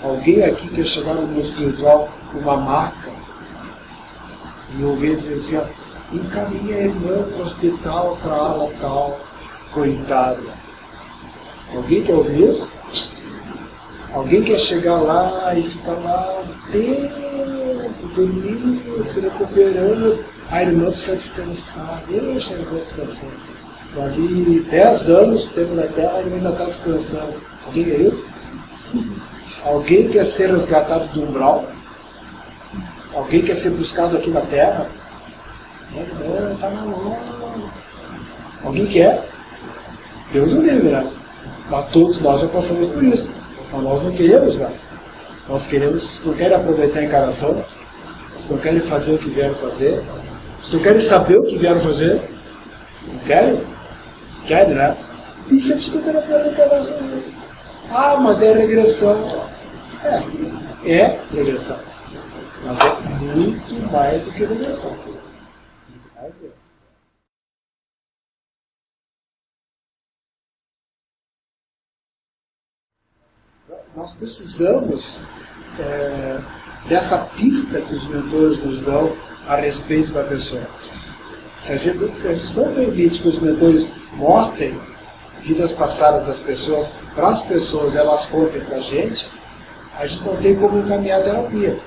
Speaker 1: Alguém aqui quer chegar no mundo espiritual com uma marca e ouvir dizer assim, ó, encaminha a irmã para o hospital, para a ala tal, coitada. Alguém quer ouvir isso? Alguém quer chegar lá e ficar lá um tempo, dormindo, se recuperando. A irmã precisa descansar, deixa a irmã descansar. Dali 10 anos, o tempo da Terra, a irmã ainda está descansando. Alguém quer isso? Alguém quer ser resgatado do umbral? Alguém quer ser buscado aqui na Terra? Irmã, está na hora. Alguém quer? Deus o livre, né? Mas todos nós já passamos por isso. Mas nós não queremos mais. Nós queremos, vocês não querem aproveitar a encarnação, vocês não querem fazer o que vieram fazer, vocês não querem saber o que vieram fazer, não querem? Querem, né? E isso é psicoterapia da encarnação. Ah, mas é regressão. É regressão. Mas é muito mais do que regressão. Muito mais mesmo. Nós precisamos dessa pista que os mentores nos dão a respeito da pessoa. Se a gente não permite que os mentores mostrem vidas passadas das pessoas para as pessoas, elas contem para a gente não tem como encaminhar a terapia.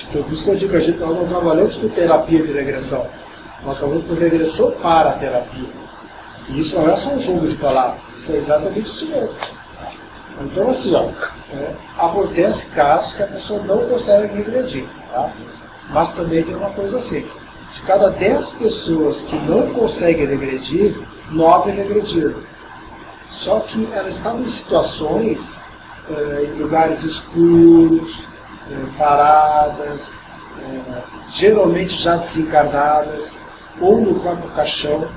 Speaker 1: Então, por isso que eu digo que nós não trabalhamos com terapia de regressão. Nós trabalhamos com regressão para a terapia. E isso não é só um jogo de palavras, isso é exatamente isso mesmo. Então, assim, ó, acontece casos que a pessoa não consegue regredir, tá? Mas também tem uma coisa assim, de cada 10 pessoas que não conseguem regredir, 9 regrediram. Só que elas estavam em situações, em lugares escuros, paradas, geralmente já desencarnadas, ou no próprio caixão,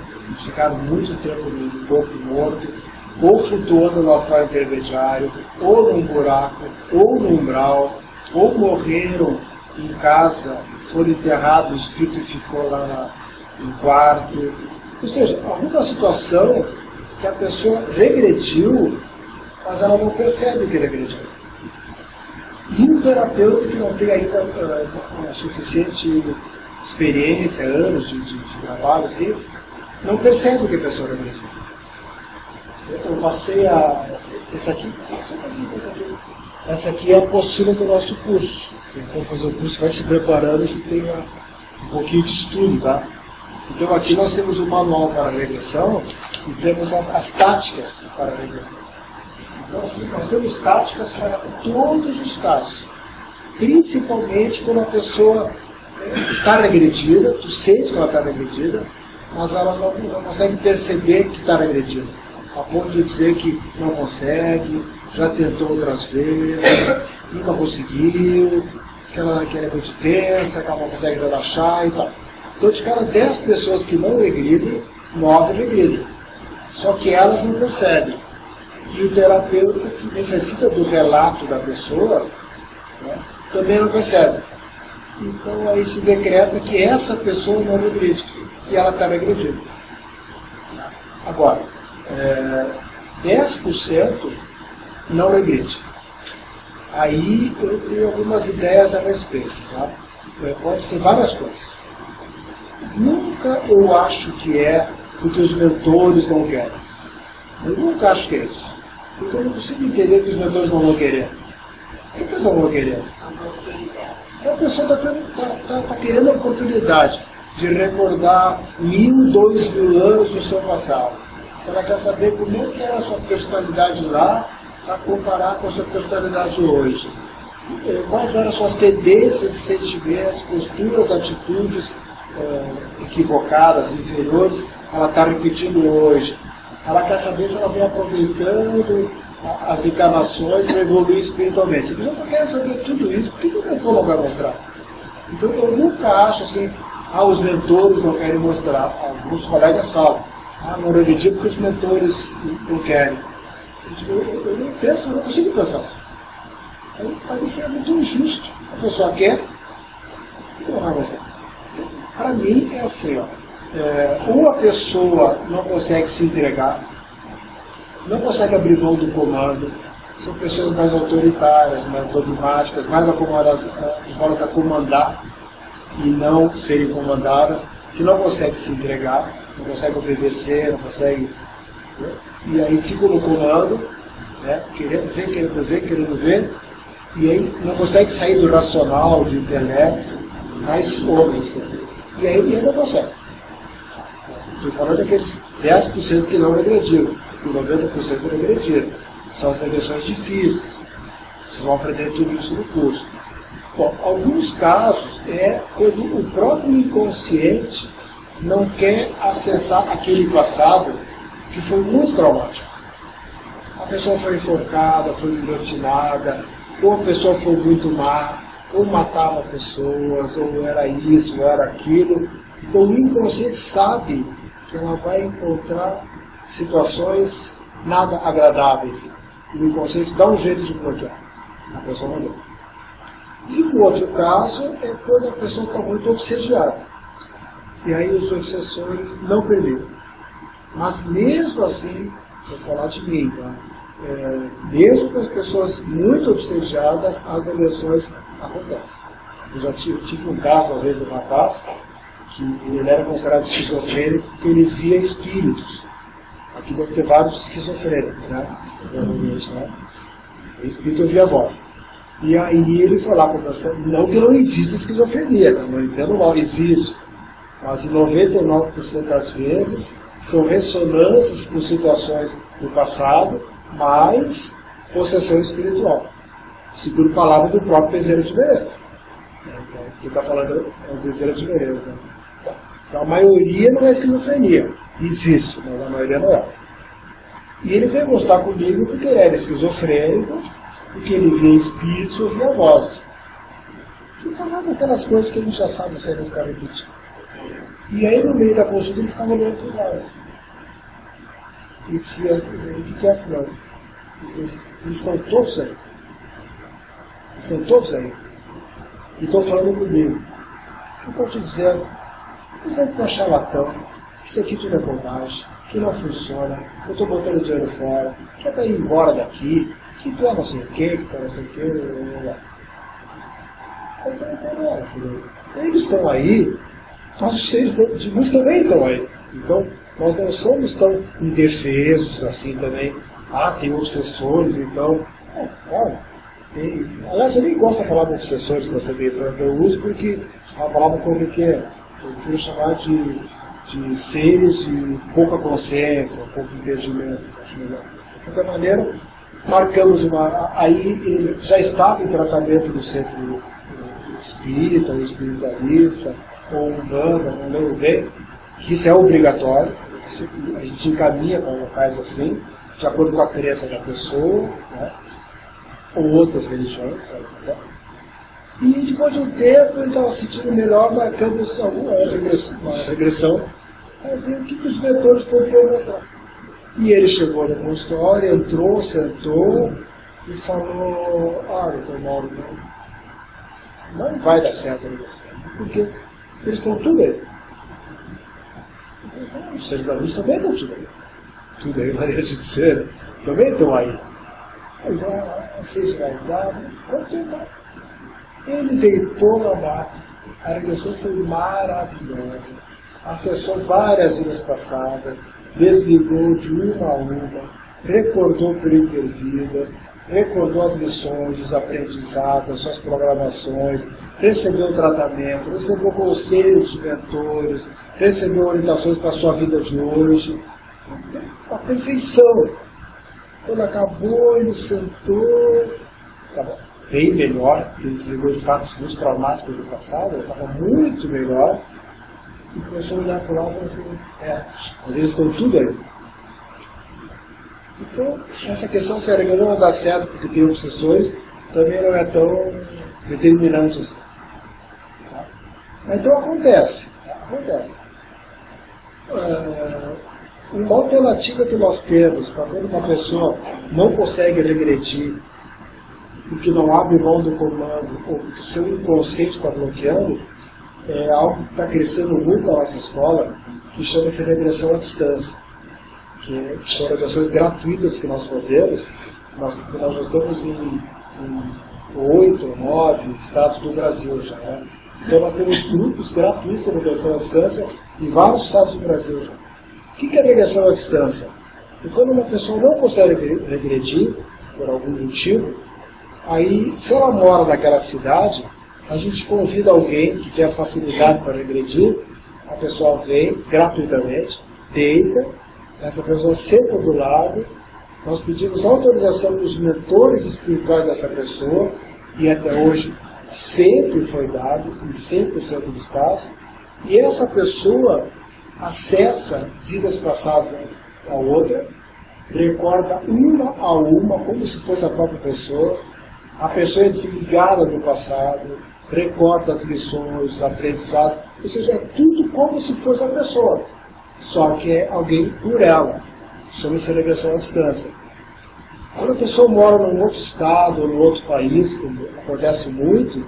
Speaker 1: ficaram muito tempo no corpo morto, ou flutuando no astral intermediário, ou num buraco, ou no umbral, ou morreram em casa, foram enterrados, o espírito ficou lá no quarto. Ou seja, alguma situação que a pessoa regrediu, mas ela não percebe que regrediu. E um terapeuta que não tem ainda uma suficiente experiência, anos de trabalho, assim, não percebe que a pessoa regrediu. Eu passei essa aqui é a apostila do nosso curso. Quem for fazer o curso vai se preparando que tem um pouquinho de estudo, tá? Então aqui nós temos o manual para a regressão e temos as táticas para a regressão. Então assim, nós temos táticas para todos os casos. Principalmente quando a pessoa está regredida, tu sente que ela está regredida, mas ela não consegue perceber que está regredida. A ponto de dizer que não consegue, já tentou outras vezes, nunca conseguiu, que ela é muito tensa, que ela não consegue relaxar e tal. Então, de cada 10 pessoas que não regridem, 9 regridem. Só que elas não percebem. E o terapeuta que necessita do relato da pessoa, né, também não percebe. Então, aí se decreta que essa pessoa não regride. E ela está regredindo. Agora, 10% não regride. Aí eu tenho algumas ideias a respeito. Tá? Pode ser várias coisas. Nunca eu acho que é porque os mentores não querem. Eu nunca acho que é isso. Porque eu não consigo entender que os mentores não vão querer. Por que eles não vão querer? Se a pessoa está querendo a oportunidade de recordar 1000, 2000 anos do seu passado, se ela quer saber como é que era a sua personalidade lá, para comparar com a sua personalidade hoje. Quais eram as suas tendências de sentimentos, posturas, atitudes equivocadas, inferiores, ela está repetindo hoje. Ela quer saber se ela vem aproveitando as encarnações para evoluir espiritualmente. Se a pessoa está querendo saber tudo isso, por que o mentor não vai mostrar? Então eu nunca acho assim, os mentores não querem mostrar. Alguns colegas falam, não regredi porque os mentores não querem. Eu não penso, eu não consigo pensar assim. Para isso é muito injusto. A pessoa quer, por que não vai mostrar? Então, para mim é assim, ou a pessoa não consegue se entregar, não consegue abrir mão do comando, são pessoas mais autoritárias, mais dogmáticas, mais acomodadas a comandar e não serem comandadas, que não conseguem se entregar, não conseguem obedecer, não conseguem... E aí ficam no comando, né, querendo ver, e aí não consegue sair do racional, do intelecto, mais homens. Né? E aí ele não consegue. Estou falando daqueles 10% que não regrediram, e 90% regrediram. São as regressões difíceis. Vocês vão aprender tudo isso no curso. Bom, alguns casos é quando o próprio inconsciente não quer acessar aquele passado que foi muito traumático. A pessoa foi enforcada, foi guilhotinada, ou a pessoa foi muito má, ou matava pessoas, ou era isso, ou era aquilo. Então o inconsciente sabe que ela vai encontrar situações nada agradáveis. E o inconsciente dá um jeito de bloquear. A pessoa não deu. E o outro caso é quando a pessoa está muito obsediada. E aí os obsessores não permitem. Mas mesmo assim, vou falar de mim, tá? Mesmo com as pessoas muito obsediadas, as eleições acontecem. Eu já tive um caso uma vez de um rapaz que ele era considerado esquizofrênico porque ele via espíritos. Aqui deve ter vários esquizofrênicos, né? Provavelmente, né? O espírito ouvia a voz. E aí ele foi lá conversando, não que não exista esquizofrenia, tá? Não entendo mal, existe. Mas em 99% das vezes são ressonâncias com situações do passado, mais possessão espiritual. Segundo palavras do próprio Bezerra de Menezes. Quem está falando é o Bezerra de Menezes, né? Então a maioria não é esquizofrenia. Existe, mas a maioria não é. E ele veio mostrar comigo porque ele era esquizofrênico, porque ele via espíritos e ouvia a voz. E falava aquelas coisas que a gente já sabe, não sei não ficar repetindo. E aí no meio da consulta ele ficava olhando para os lados. E dizia, o que é fulano? Ele disse, eles estão todos aí. Eles estão todos aí. E estão falando comigo. O que estão te dizendo? Dizendo que tu é charlatão, que isso aqui tudo é bobagem, que não funciona, que eu estou botando dinheiro fora, que é para ir embora daqui, que tu é não sei o que tu é não sei o que. Eu falei, pera, eles estão aí, mas os seres de luz também estão aí. Então, nós não somos tão indefesos assim também. Tem obsessores, então... aliás, eu nem gosto da palavra obsessores, para ser bem franco. Eu uso porque é uma palavra corriqueira. Eu prefiro chamar de seres de pouca consciência, pouco entendimento. Acho melhor. De qualquer maneira, marcamos uma... Aí ele já estava em tratamento no centro espírita, ou espiritualista, ou umbanda, não lembro bem, que isso é obrigatório. A gente encaminha para locais assim, de acordo com a crença da pessoa, né? Ou outras religiões, sabe? E depois de um tempo ele estava se sentindo melhor, marcamos uma regressão, para ver o que os mentores poderiam mostrar. E ele chegou no consultório, entrou, sentou e falou, doutor Mauro, não vai dar certo a regressão, porque eles estão tudo aí. Então, os seres da luz também estão tudo aí. Tudo aí, maneira de dizer, também estão aí. Não sei se vai dar, vamos tentar. Ele deitou na maca, a regressão foi maravilhosa, acessou várias vidas passadas, desligou de uma a uma, recordou por intervidas, recordou as lições, os aprendizados, as suas programações, recebeu tratamento, recebeu conselhos dos mentores, recebeu orientações para a sua vida de hoje. A perfeição. Quando acabou, ele sentou, estava bem melhor, porque ele desligou de fatos muito traumáticos do passado, ele estava muito melhor, e começou a olhar para lá e falou assim, mas eles estão tudo aí. Então, essa questão se a regra não dá certo porque tem obsessores, também não é tão determinante assim. Tá? Mas então acontece. Uma alternativa que nós temos para quando uma pessoa não consegue regredir, porque não abre mão do comando, ou porque o seu inconsciente está bloqueando, é algo que está crescendo muito na nossa escola, que chama-se regressão à distância. Que são regressões gratuitas que nós fazemos. Nós já estamos em 8 ou 9 estados do Brasil já. Né? Então nós temos grupos gratuitos de regressão à distância em vários estados do Brasil já. O que é regressão à distância? É quando uma pessoa não consegue regredir, por algum motivo, aí, se ela mora naquela cidade, a gente convida alguém que quer facilidade para regredir, a pessoa vem gratuitamente, deita, essa pessoa senta do lado, nós pedimos autorização dos mentores espirituais dessa pessoa, e até hoje sempre foi dado, em 100% dos casos, e essa pessoa acessa vidas passadas da outra, recorda uma a uma, como se fosse a própria pessoa, a pessoa é desligada do passado, recorda as lições, os aprendizados, ou seja, é tudo como se fosse a pessoa, só que é alguém por ela, chama-se regressão à distância. Quando a pessoa mora num outro estado ou num outro país, como acontece muito,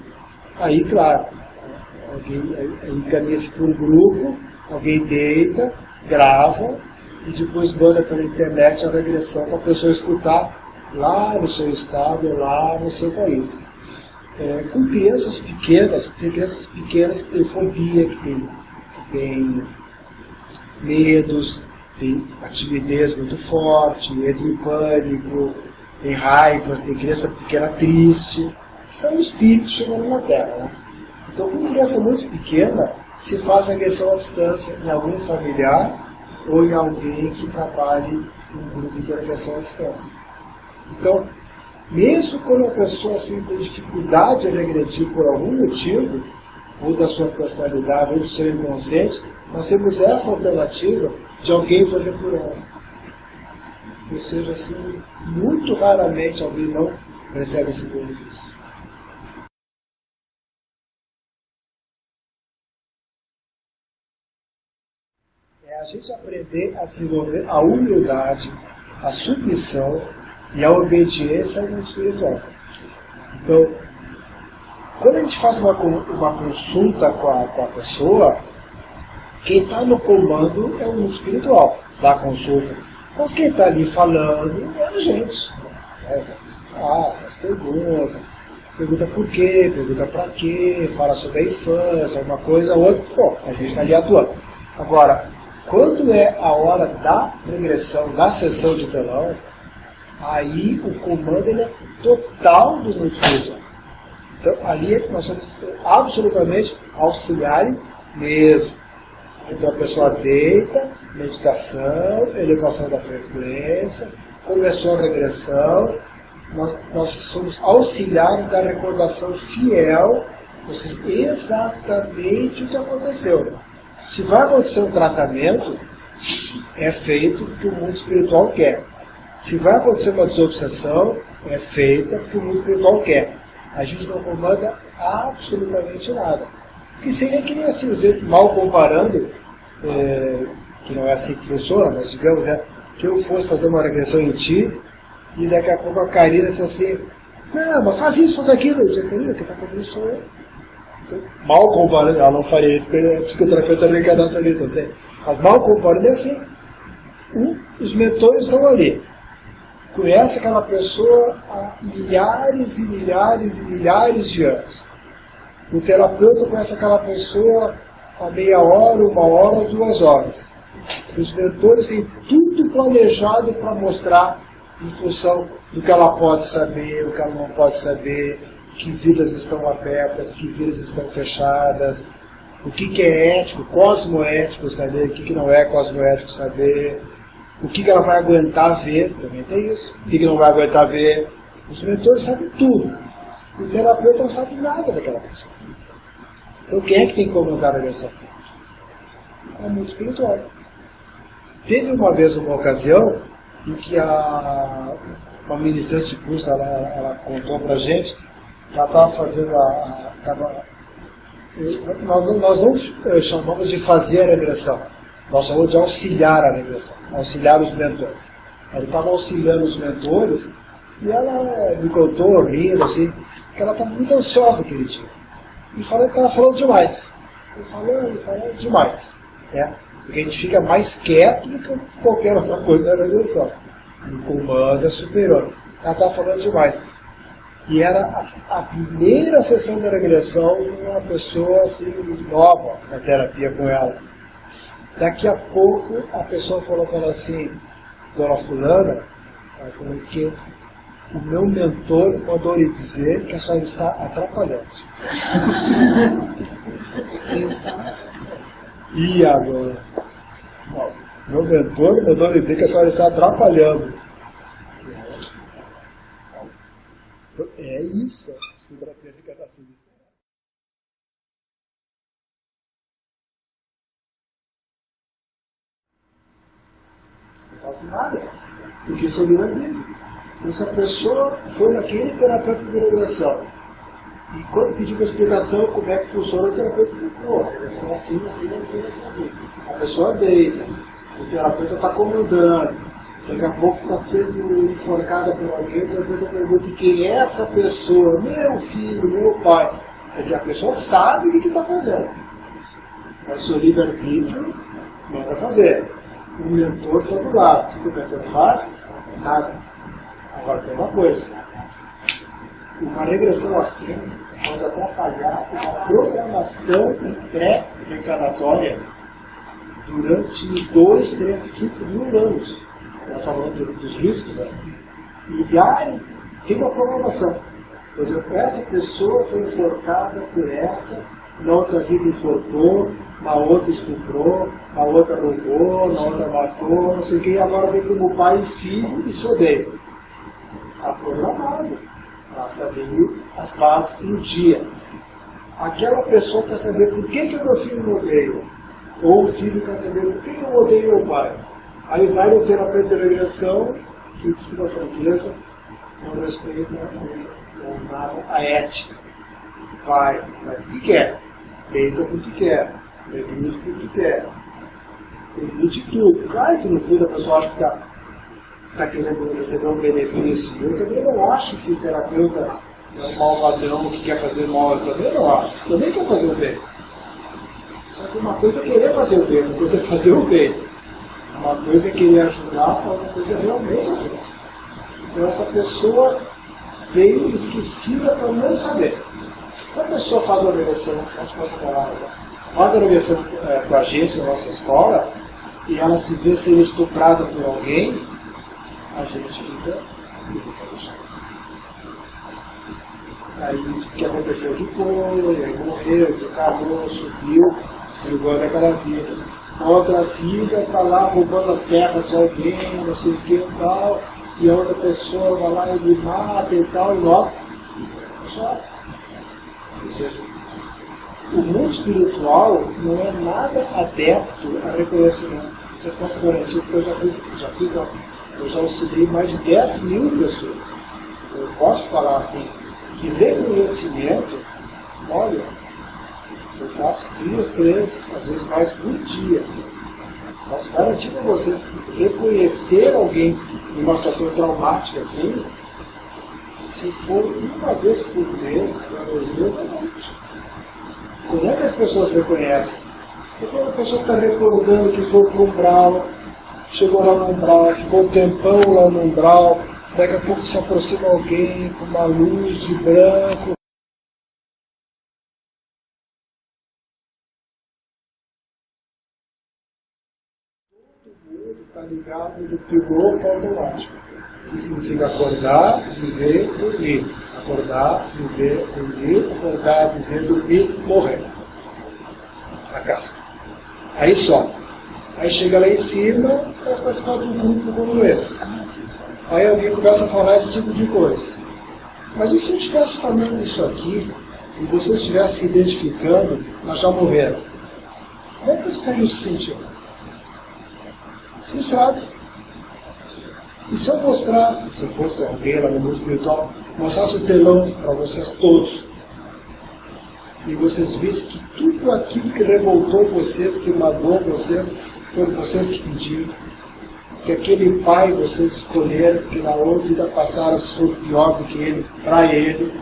Speaker 1: aí, claro, alguém encaminha-se por um grupo, alguém deita, grava e depois manda pela internet a regressão para a pessoa escutar lá no seu estado ou lá no seu país. Com crianças pequenas, tem crianças pequenas que têm fobia, que têm medos, tem timidez muito forte, entra em pânico, tem raivas, tem criança pequena triste, são espíritos chegando na Terra. Né? Então, com criança muito pequena, se faz agressão à distância em algum familiar ou em alguém que trabalhe em um grupo de agressão à distância. Então, mesmo quando a pessoa assim, tem dificuldade em regredir por algum motivo, ou da sua personalidade, ou do seu inconsciente, nós temos essa alternativa de alguém fazer por ela. Ou seja, assim, muito raramente alguém não recebe esse benefício. É a gente aprender a desenvolver a humildade, a submissão e a obediência ao mundo espiritual. Então, quando a gente faz uma consulta com a pessoa, quem está no comando é o mundo espiritual da consulta. Mas quem está ali falando é a gente. Faz pergunta por quê, pergunta para quê, fala sobre a infância, uma coisa ou outra. Bom, a gente está ali atuando. Agora, quando é a hora da regressão, da sessão de telão, aí o comando ele é total do mundo espiritual. Então, ali nós somos absolutamente auxiliares mesmo. Então a pessoa deita, meditação, elevação da frequência, começou a regressão, nós somos auxiliares da recordação fiel, ou seja, exatamente o que aconteceu. Se vai acontecer um tratamento, é feito porque o mundo espiritual quer. Se vai acontecer uma desobsessão, é feita porque o mundo espiritual quer. A gente não comanda absolutamente nada. Que seria que nem assim, mal comparando, que não é assim que funciona, mas digamos que eu fosse fazer uma regressão em ti, e daqui a pouco a Karina disse assim, não, mas faz isso, faz aquilo. Eu disse, Karina, quem está fazendo sou eu. Então, mal comparando, ela não faria isso, porque o psicoterapeuta não encarnar essa lição, assim. Mas mal comparando é assim, os mentores estão ali. conhece aquela pessoa há milhares e milhares e milhares de anos. O terapeuta conhece aquela pessoa há meia hora, 1 hora, 2 horas. Os mentores têm tudo planejado para mostrar em função do que ela pode saber, o que ela não pode saber, que vidas estão abertas, que vidas estão fechadas, o que é ético, cosmoético saber, o que não é cosmoético saber, o que ela vai aguentar ver, também tem isso, o que não vai aguentar ver. Os mentores sabem tudo. O terapeuta não sabe nada daquela pessoa. Então quem é que tem que comandar a regressão? É muito espiritual. Teve uma vez uma ocasião em que uma ministrante de curso, ela contou pra gente que ela estava fazendo nós não chamamos de fazer a regressão, nós chamamos de auxiliar a regressão, auxiliar os mentores. Ela estava auxiliando os mentores e ela me contou, rindo assim, que ela estava muito ansiosa aquele dia. E falou que estava falando demais. Falando demais. Né? Porque a gente fica mais quieto do que qualquer outra coisa na regressão. O comando é superior. Ela estava falando demais. E era a primeira sessão da regressão de uma pessoa assim, nova na terapia com ela. Daqui a pouco a pessoa falou para ela assim, dona fulana, ela falou que o meu mentor mandou lhe dizer que a senhora está atrapalhando. E agora? Meu mentor mandou lhe dizer que a senhora está atrapalhando. É isso. A psicoterapia fica assim. Não faço nada. Porque isso é livre-arbítrio. Então, se a pessoa foi naquele terapeuta de regressão e quando pediu uma explicação como é que funciona, o terapeuta explicou. É assim. A pessoa deita, o terapeuta está comandando. Daqui a pouco está sendo enforcada por alguém, o terapeuta pergunta quem é essa pessoa? Meu filho, meu pai. Quer dizer, a pessoa sabe o que está fazendo. Mas o seu livre-arbítrio manda fazer. O mentor está do lado. O que o mentor faz? Nada. Agora tem uma coisa. Uma regressão assim pode atrapalhar uma programação pré-reencarnatória durante 2, 3, 5 mil anos. Nós estamos falando dos riscos, né? E tem uma programação. Por exemplo, essa pessoa foi enforcada por essa, na outra vida enforcou, na outra estuprou, na outra roubou, na outra matou, não sei o que, e agora vem como pai e filho e se odeia. Está programado para fazer as pazes no dia. Aquela pessoa quer saber por que o meu filho me odeia, ou o filho quer saber por que eu odeio meu pai. Aí vai no terapeuta de regressão, que desculpa a franqueza, não respeita a ética. Vai o que quer, deita porque quer, permite porque quer, permite tudo. Claro que no fundo a pessoa acha que está querendo receber um benefício. Eu também não acho que o terapeuta é um malvadão que quer fazer mal. Eu também não acho. Eu também quer fazer o bem. Só que uma coisa é querer fazer o bem, uma coisa é fazer o bem. Uma coisa é querer ajudar, outra coisa é realmente ajudar. Então essa pessoa veio esquecida para não saber. Se a pessoa faz uma regressão, faz a regressão com a gente na nossa escola, e ela se vê sendo estuprada por alguém, a gente fica fechado. Aí o que aconteceu depois, aí morreu, desencarnou, subiu, se ligou daquela vida. A outra vida está lá roubando as terras de alguém, não sei o que e tal, e a outra pessoa vai lá e me mata e tal, e nós, chato. Ou seja, o mundo espiritual não é nada adepto a reconhecimento. Isso eu posso garantir, porque eu já auxiliei mais de 10 mil pessoas. Eu posso falar assim, que reconhecimento, olha, eu faço 2, 3, às vezes mais por dia. Posso garantir para vocês que reconhecer alguém em uma situação traumática assim, se for uma vez por mês, uma vez é muito. Como é que as pessoas reconhecem? Porque a pessoa está recordando que foi para o umbral, chegou lá no umbral, ficou um tempão lá no umbral, Daqui a pouco se aproxima alguém com uma luz de branco. Todo mundo está ligado no piloto automático, que significa acordar, viver, dormir. Acordar, viver, dormir, acordar, viver, dormir, morrer. Na casa. Aí sobe. Aí chega lá em cima, vai participar de um grupo como esse. Aí alguém começa a falar esse tipo de coisa. Mas e se eu estivesse falando isso aqui, e você estivesse se identificando, mas já morreram? Como é que você estaria se sentindo? Frustrado. E se eu mostrasse, se eu fosse alguém lá no mundo espiritual, mostrasse o telão para vocês todos, e vocês vissem que tudo aquilo que revoltou vocês, que magoou vocês, foram vocês que pediram, que aquele pai vocês escolheram, que na outra vida passaram se for pior do que ele, para ele.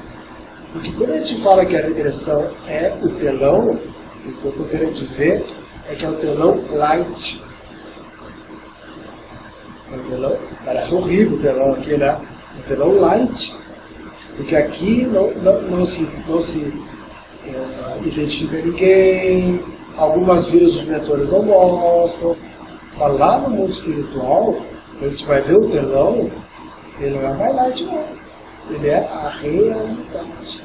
Speaker 1: Porque quando a gente fala que a regressão é o telão, o que eu estou querendo dizer é que é o telão light. É o telão, parece horrível o telão aqui, né? É o telão light. Porque aqui não se identifica ninguém, algumas vidas dos mentores não mostram. Mas lá no mundo espiritual, a gente vai ver o telão, ele não é mais light não, ele é a realidade.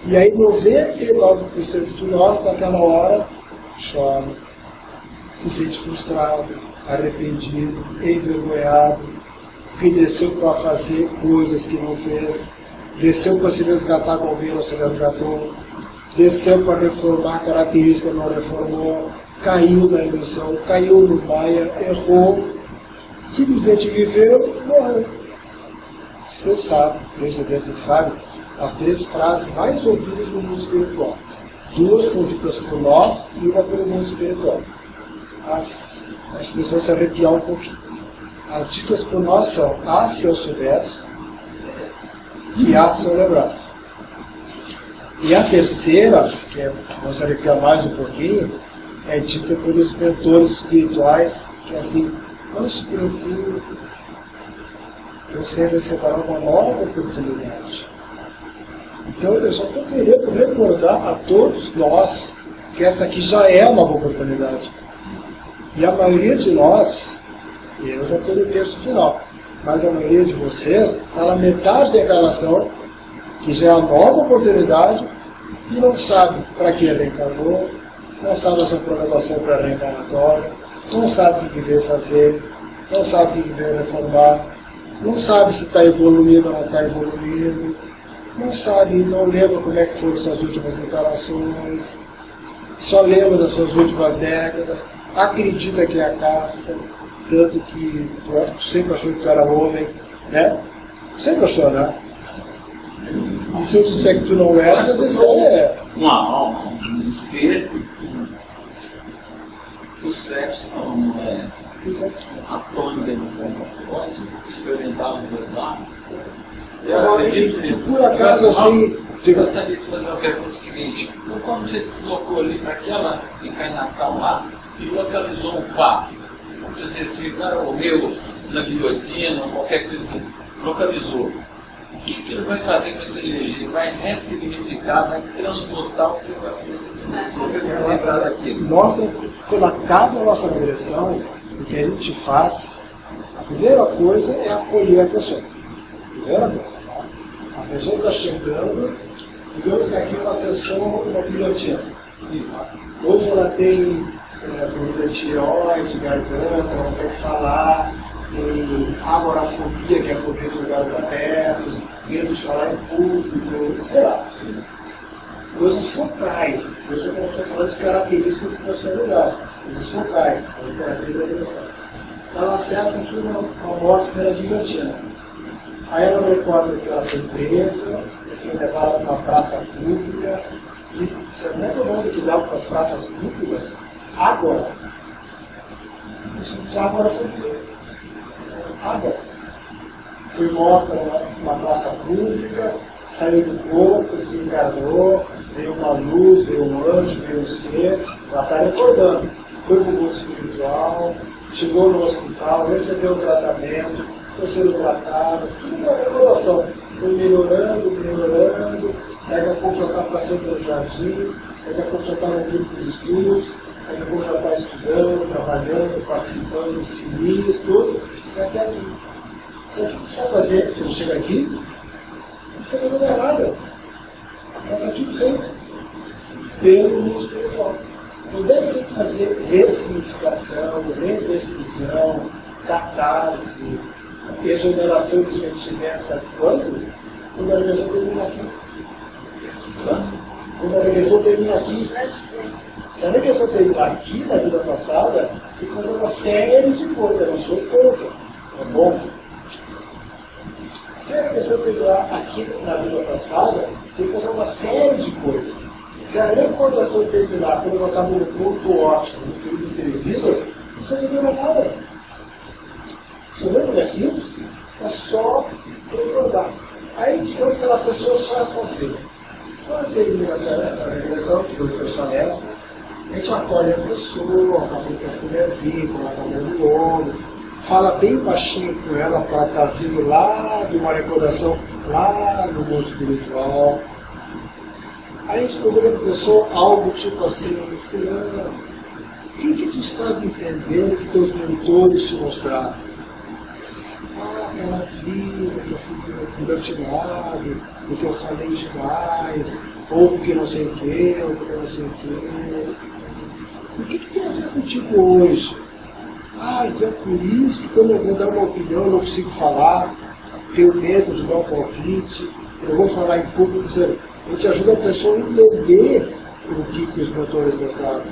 Speaker 1: E aí 99% de nós, naquela hora, chora, se sente frustrado, arrependido, envergonhado, porque desceu para fazer coisas que não fez, desceu para se resgatar com alguém, não se resgatou, desceu para reformar característica, não reformou, caiu na ilusão, caiu no maia, errou, simplesmente viveu e morreu. Você sabe, tenho certeza que sabe, as 3 frases mais ouvidas no mundo espiritual. 2 são ditas por nós e uma pelo mundo espiritual. As pessoas se arrepiar um pouquinho. As ditas por nós são: ah, se eu soubesse, e ah, se eu lembrasse. E a terceira, que é, vamos se arrepiar mais um pouquinho, é dita pelos mentores espirituais, que é assim: não se preocupe, você receberá uma nova oportunidade. Então eu só estou querendo recordar a todos nós que essa aqui já é a nova oportunidade. E a maioria de nós, e eu já estou no terço final, mas a maioria de vocês está na metade da encarnação, que já é a nova oportunidade, e não sabe para que reencarnou, não sabe a sua programação para reencarnatória, não sabe o que veio fazer, não sabe o que veio reformar, não sabe se está evoluindo ou não está evoluindo, não sabe, não lembra como é que foram suas últimas encarnações, só lembra das suas últimas décadas, acredita que é a casca, tanto que tu sempre achou que tu era homem, né? Sempre achou, né? E se eu disser que tu não era, às vezes não é.
Speaker 3: Uma alma, um ser, o sexo não é a tônica do negócio, experimentar o verdade.
Speaker 1: Agora, se por acaso assim...
Speaker 3: Eu gostaria de fazer uma pergunta seguinte: quando você deslocou ali para aquela encarnação lá e localizou um fato, vamos dizer assim, o cara morreu na guilhotina, qualquer coisa, localizou. O que ele vai fazer com essa energia? Ele vai ressignificar, vai transmutar o que ele vai fazer com essa energia, para se lembrar daquilo.
Speaker 1: Nós, quando acaba a nossa regressão, o que a gente faz, a primeira coisa é acolher a pessoa. Primeira coisa, tá? A pessoa está chegando, digamos que aqui ela acessou uma guilhotina. Hoje ela tem problema de tireoide, garganta, não consegue falar, tem agorafobia, que é a fobia de lugares abertos, medo de falar em público, sei lá. Coisas focais. Hoje eu estou falando de características de personalidade. Coisas focais, a terapia da direção. Ela acessa aqui uma morte pela guilhotina. Aí ela recorda que ela foi presa, foi levada para uma praça pública. Sabe como é que é o nome que dá para as praças públicas? Agora. Já agora foi agora. Foi morta numa praça pública, saiu do corpo, desencarnou, veio uma luz, veio um anjo, veio um ser, ela está recordando. Foi para o mundo espiritual, chegou no hospital, recebeu o tratamento, foi sendo tratado, tudo uma evolução. Foi melhorando, daqui a pouco já está passando pelo jardim, daqui a pouco já está no grupo de estudos, daqui a pouco já está estudando, trabalhando, participando, feliz, tudo, e até aqui. Isso aqui precisa fazer, quando chega aqui, não precisa fazer mais nada. Já está tudo feito pelo mundo espiritual. Não deve ter que fazer ressignificação, redecisão, catarse, exoneração de sentimentos, sabe quando? Quando a regressão termina aqui. Quando a regressão termina aqui. Se a regressão terminar aqui na vida passada, tem que fazer uma série de coisas. Eu não sou contra. É bom. Se a regressão terminar aqui na vida passada, tem que fazer uma série de coisas. Se a recordação terminar quando ela está no ponto ótimo, no período intervidas, não precisa fazer mais nada. Se o não é simples, é só recordar. Aí, digamos que ela acessou só essa vida. Quando termina essa regressão, que eu só nessa, a gente acolhe a pessoa, faz um perfumezinho, coloca a mão no ombro, fala bem baixinho com ela para ela estar vindo lá de uma recordação lá no mundo espiritual. Aí a gente pergunta para a pessoa algo tipo assim, fulano, o que tu estás entendendo que teus mentores te mostraram? Aquela vida que eu fui divertido, porque eu falei demais, ou porque não sei o quê, ou porque não sei o quê. O que tem a ver contigo hoje? Então é por isso que quando eu vou dar uma opinião eu não consigo falar, tenho medo de dar um palpite, eu vou falar em público, dizendo, eu te ajudo a pessoa a entender o que os mentores mostraram.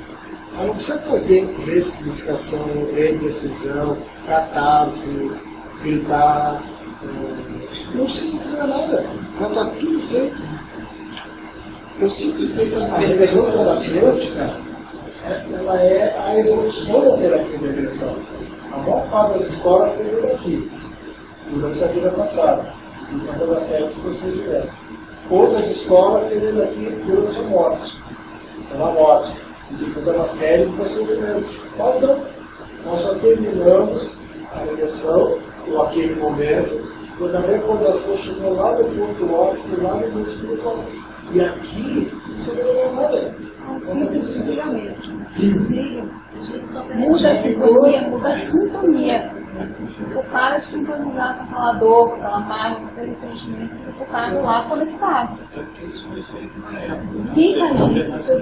Speaker 1: Ela não precisa fazer ressignificação, redecisão, catarse, gritar, não precisa fazer nada, já está tudo feito. Eu simplesmente a regressão terapêutica, ela é a evolução da terapia de regressão. A maior parte das escolas termina aqui, durante a vida passada, e faz uma série de procedimentos. Outras escolas terminam aqui durante a morte, pela morte, e tem que fazer uma série de procedimentos. Nós não, nós só terminamos a regressão, ou aquele momento, quando a recordação chegou lá no ponto ótimo, lá no mundo espiritual. E aqui, você não vai nada.
Speaker 4: É um simples desligamento. Desliga. Muda a sintonia, muda a sintonia. Você para de sintonizar com aquela dor, com aquela mágoa, com aquele sentimento que você está lá conectado. Quem faz isso?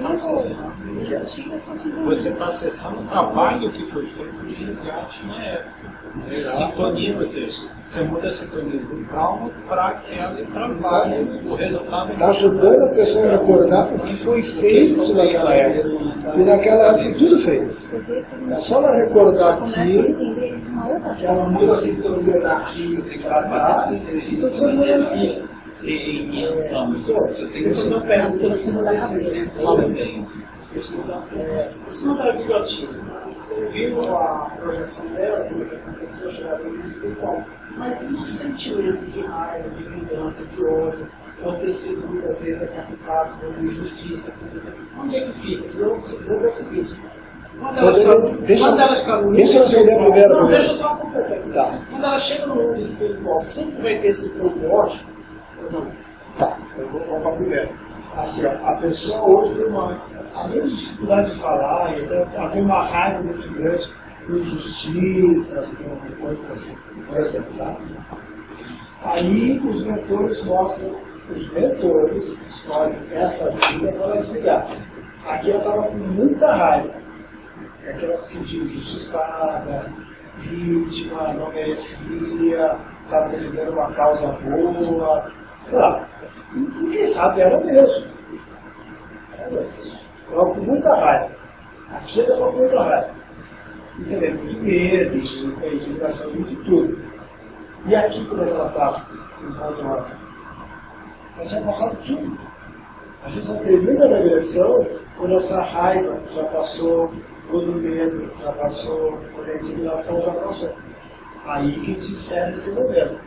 Speaker 5: Você está acessando o trabalho que foi feito de resgate na época. Sintonia, ou seja, você muda a sintonia do trauma para aquele trabalho, o resultado.
Speaker 1: Está ajudando a pessoa a recordar o que foi feito naquela época. Porque naquela época foi tudo feito. É só ela recordar aquilo, que ela muda a sintonia daqui para cá.
Speaker 3: Em ação, eu tenho que fazer uma pergunta em cima desse exemplo.
Speaker 1: Fala.
Speaker 6: Em cima da bibliotiza, você viu a projeção dela, como que aconteceu, chegar no espiritual. Mas um sentimento de raiva, de vingança, de ódio, pode ter sido muitas vezes decapitado por injustiça, onde é que fica? Eu vou ver o seguinte.
Speaker 1: Deixa eu responder primeiro.
Speaker 6: Não, deixa eu só completar aqui.
Speaker 1: Tá.
Speaker 6: Quando ela chega no mundo espiritual, sempre vai ter esse probiótico ou não?
Speaker 1: Tá, eu vou colocar primeiro. Assim, ó, a pessoa hoje tem uma, além de dificuldade de falar, ela tem uma raiva muito grande por injustiças, por coisas assim, por exemplo, tá? Aí os mentores mostram, os mentores escolhem essa vida para ela desligar. Aqui ela estava com muita raiva, porque ela se sentiu injustiçada, vítima, não merecia, estava defendendo uma causa boa, sei lá. Ninguém sabe, era mesmo. Estava com muita raiva. Aqui ela estava com muita raiva. E também muito medo, indignação, muito tudo. E aqui, como ela estava, no ponto ótimo, ela tinha passado tudo. A gente só termina a regressão quando essa raiva já passou, quando o medo já passou, quando a indignação já passou. Aí que a gente encerra esse momento.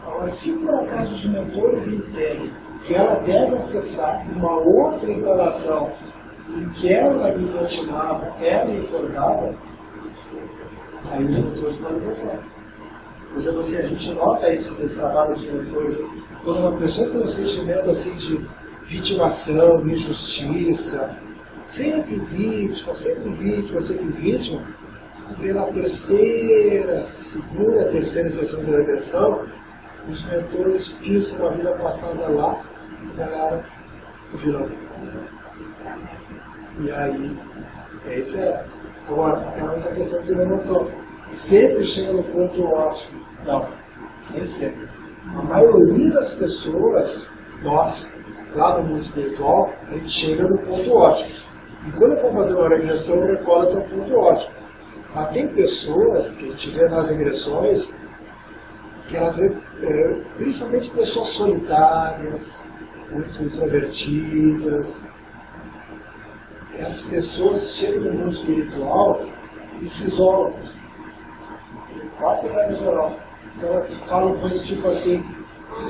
Speaker 1: Agora, se por acaso os mentores entendem que ela deve acessar uma outra encarnação em que ela guilhotinava, ela enforcava, aí os mentores podem mostrar. Por exemplo, assim, a gente nota isso nesse trabalho dos mentores. Quando uma pessoa tem um sentimento assim, de vitimação, injustiça, sempre vítima, pela segunda, terceira sessão de regressão, os mentores pensam a vida passada lá, ela era o vilão. E aí, esse é. Agora, é outra questão que ele notou. Sempre chega no ponto ótimo. Não, nem sempre. A maioria das pessoas, nós, lá no mundo espiritual, a gente chega no ponto ótimo. E quando eu vou fazer uma regressão, eu recolho até o ponto ótimo. Mas tem pessoas que a gente vê nas regressões, que elas, principalmente pessoas solitárias, muito introvertidas, as pessoas chegam no mundo espiritual e se isolam. Quase vai no geral. Então elas falam coisas tipo assim,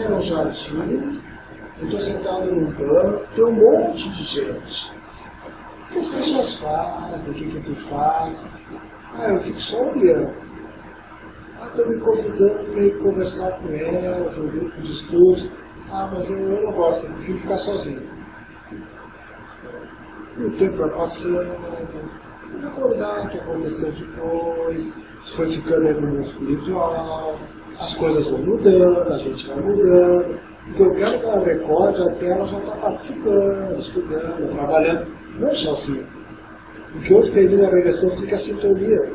Speaker 1: é um jardim, eu estou sentado num banco, tem um monte de gente. O que as pessoas fazem? O que tu faz? Eu fico só olhando. Estão me convidando para ir conversar com ela, para um grupo de estudos. Mas eu não gosto, eu prefiro ficar sozinho. E o tempo vai passando, recordar o que aconteceu depois, foi ficando aí no mundo espiritual, as coisas vão mudando, a gente vai mudando. O que eu quero que ela recorde até ela já está participando, estudando, trabalhando, não sozinha. Porque hoje termina a regressão, fica a sintonia.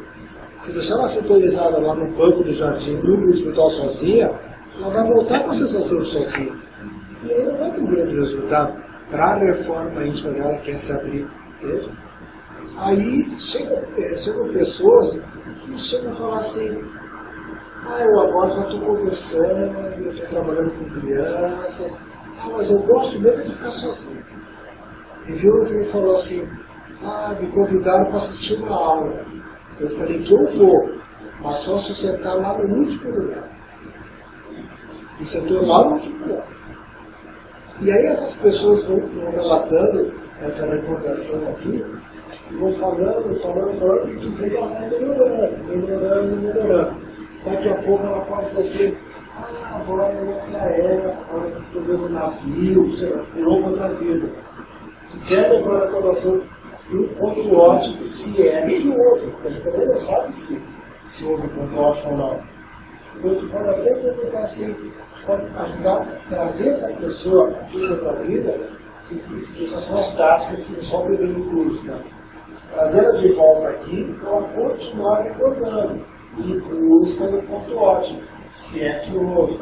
Speaker 1: Se deixar ela sintonizada lá no banco do jardim, no mundo espiritual sozinha, ela vai voltar com a sensação de sozinha. E aí não vai ter um grande resultado para a reforma íntima dela, quer se abrir. Entende? Aí chegam pessoas que chegam a falar assim, eu agora já estou conversando, eu estou trabalhando com crianças, mas eu gosto mesmo de ficar sozinho. E viu um que me falou assim, me convidaram para assistir uma aula. Eu falei que eu vou, mas só se eu sentar lá no último lugar. E sentou lá no último lugar. E aí essas pessoas vão relatando essa recordação aqui, vão falando, e tu vê que ela vai melhorando. Daqui a pouco ela pode ser assim, agora é outra época, agora eu estou vendo um navio, sei lá, pulou outra vida. Tu quer levar a recordação de um ponto ótimo, se é que houve, porque a gente também não sabe se houve um ponto ótimo ou não. Então tu pode até perguntar assim, pode ajudar a trazer essa pessoa aqui na outra vida, que já são as táticas que eles vão aprender no curso, né? Trazer ela de volta aqui para ela continuar recordando, em busca do ponto ótimo, se é que houve.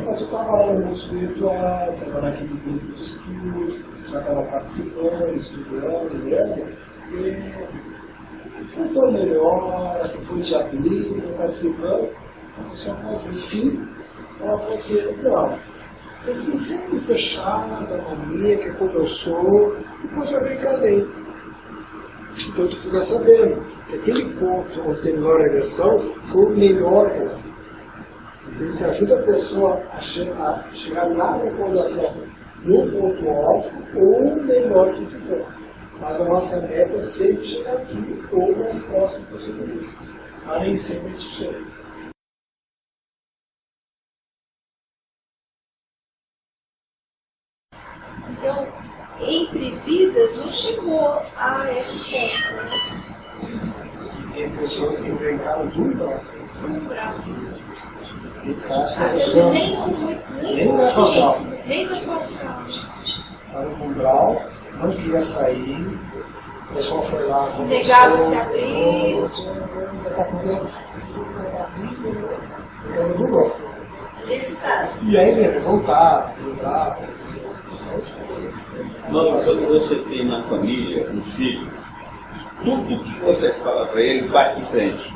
Speaker 1: Mas tu estava lá no mundo espiritual, estava naquele grupo de estudos, já estava participando, estudando, lendo, e foi tua melhor, tu foi te abrir, foi participando, a pessoa pode dizer sim, ela pode dizer não. Eu fiquei sempre fechada na minha, que é como eu sou, depois eu reencarnei. Então tu fica sabendo que aquele ponto onde terminou a regressão foi o melhor que ela fez. Então isso ajuda a pessoa a chegar na recordação no ponto ótimo ou melhor que ficou. Mas a nossa meta é sempre chegar aqui ou mais próximo possível disso. Mas nem sempre a gente chega.
Speaker 4: Então, entre vidas não chegou a esse ponto, né?
Speaker 1: Tem pessoas que reencarnam tudo para
Speaker 4: às vezes nem consciente, nem com astral.
Speaker 1: Estava no umbral, não queria sair, o pessoal foi lá,
Speaker 4: se negava a se abrir.
Speaker 2: Nesse caso.
Speaker 1: E aí mesmo, voltar.
Speaker 7: Quando você tem na família um filho, tudo que você fala para ele bate de frente.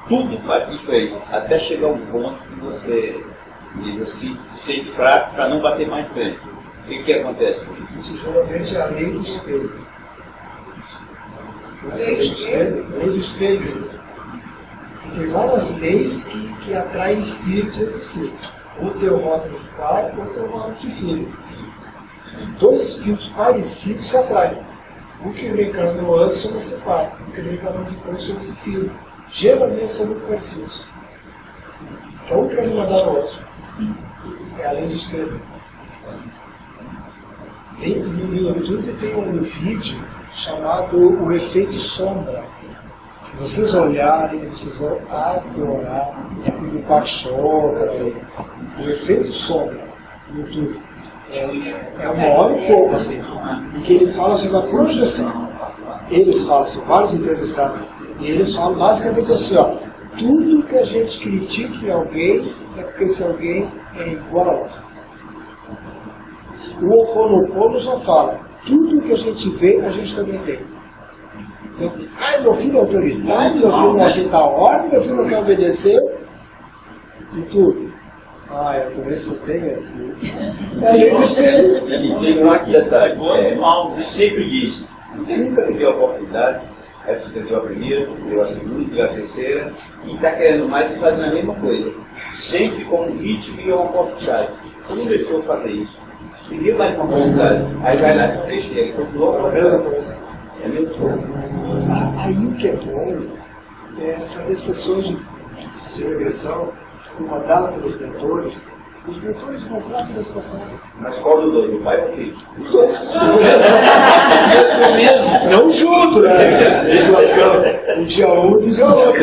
Speaker 7: Tudo bate de frente. Até chegar um ponto que você se sente fraco para não bater mais de frente. O que acontece com isso?
Speaker 1: Isso geralmente é a lei do espelho. Lei do espelho. Tem várias leis que atraem espíritos entre si. Ou teu rótulo de pai, ou teu rótulo de filho. Dois espíritos parecidos se atraem. O que reencarnou antes chama-se pai, o que reencarnou depois chama-se filho. Geralmente são muito parecidos. Então um quer mandar no outro. É além do espelho. No YouTube tem um vídeo chamado O Efeito Sombra. Se vocês olharem, vocês vão adorar o do Pak Chopra, o Efeito Sombra no YouTube. É uma hora e pouco, assim, em que ele fala sobre a projeção. Eles falam, são vários entrevistados, e eles falam basicamente assim, ó, tudo que a gente critique em alguém é porque esse alguém é igual a nós. O Ho'oponopono já fala, tudo que a gente vê, a gente também tem. Então, meu filho é autoritário, meu filho não aceita a ordem, meu filho não quer obedecer, e tudo. Eu também sou bem assim.
Speaker 7: E tem um detalhe, ele sempre diz, você nunca me deu a oportunidade, aí você deu a primeira, deu a segunda, deu a terceira, e está querendo mais e fazendo a mesma coisa. Sempre com um ritmo e uma oportunidade. Você não deixou fazer isso. Queria mais uma oportunidade. Aí vai lá e não deixa ele. Continuou com a mesma coisa. É mesmo bom.
Speaker 1: Aí o que é bom é fazer sessões de regressão comandada pelos mentores. Os mentores mostraram vidas passadas.
Speaker 7: Mas qual dos dois? O pai ou o filho?
Speaker 1: Os dois.
Speaker 3: mesmo.
Speaker 1: Não junto, né? Um dia um, outro dia outro.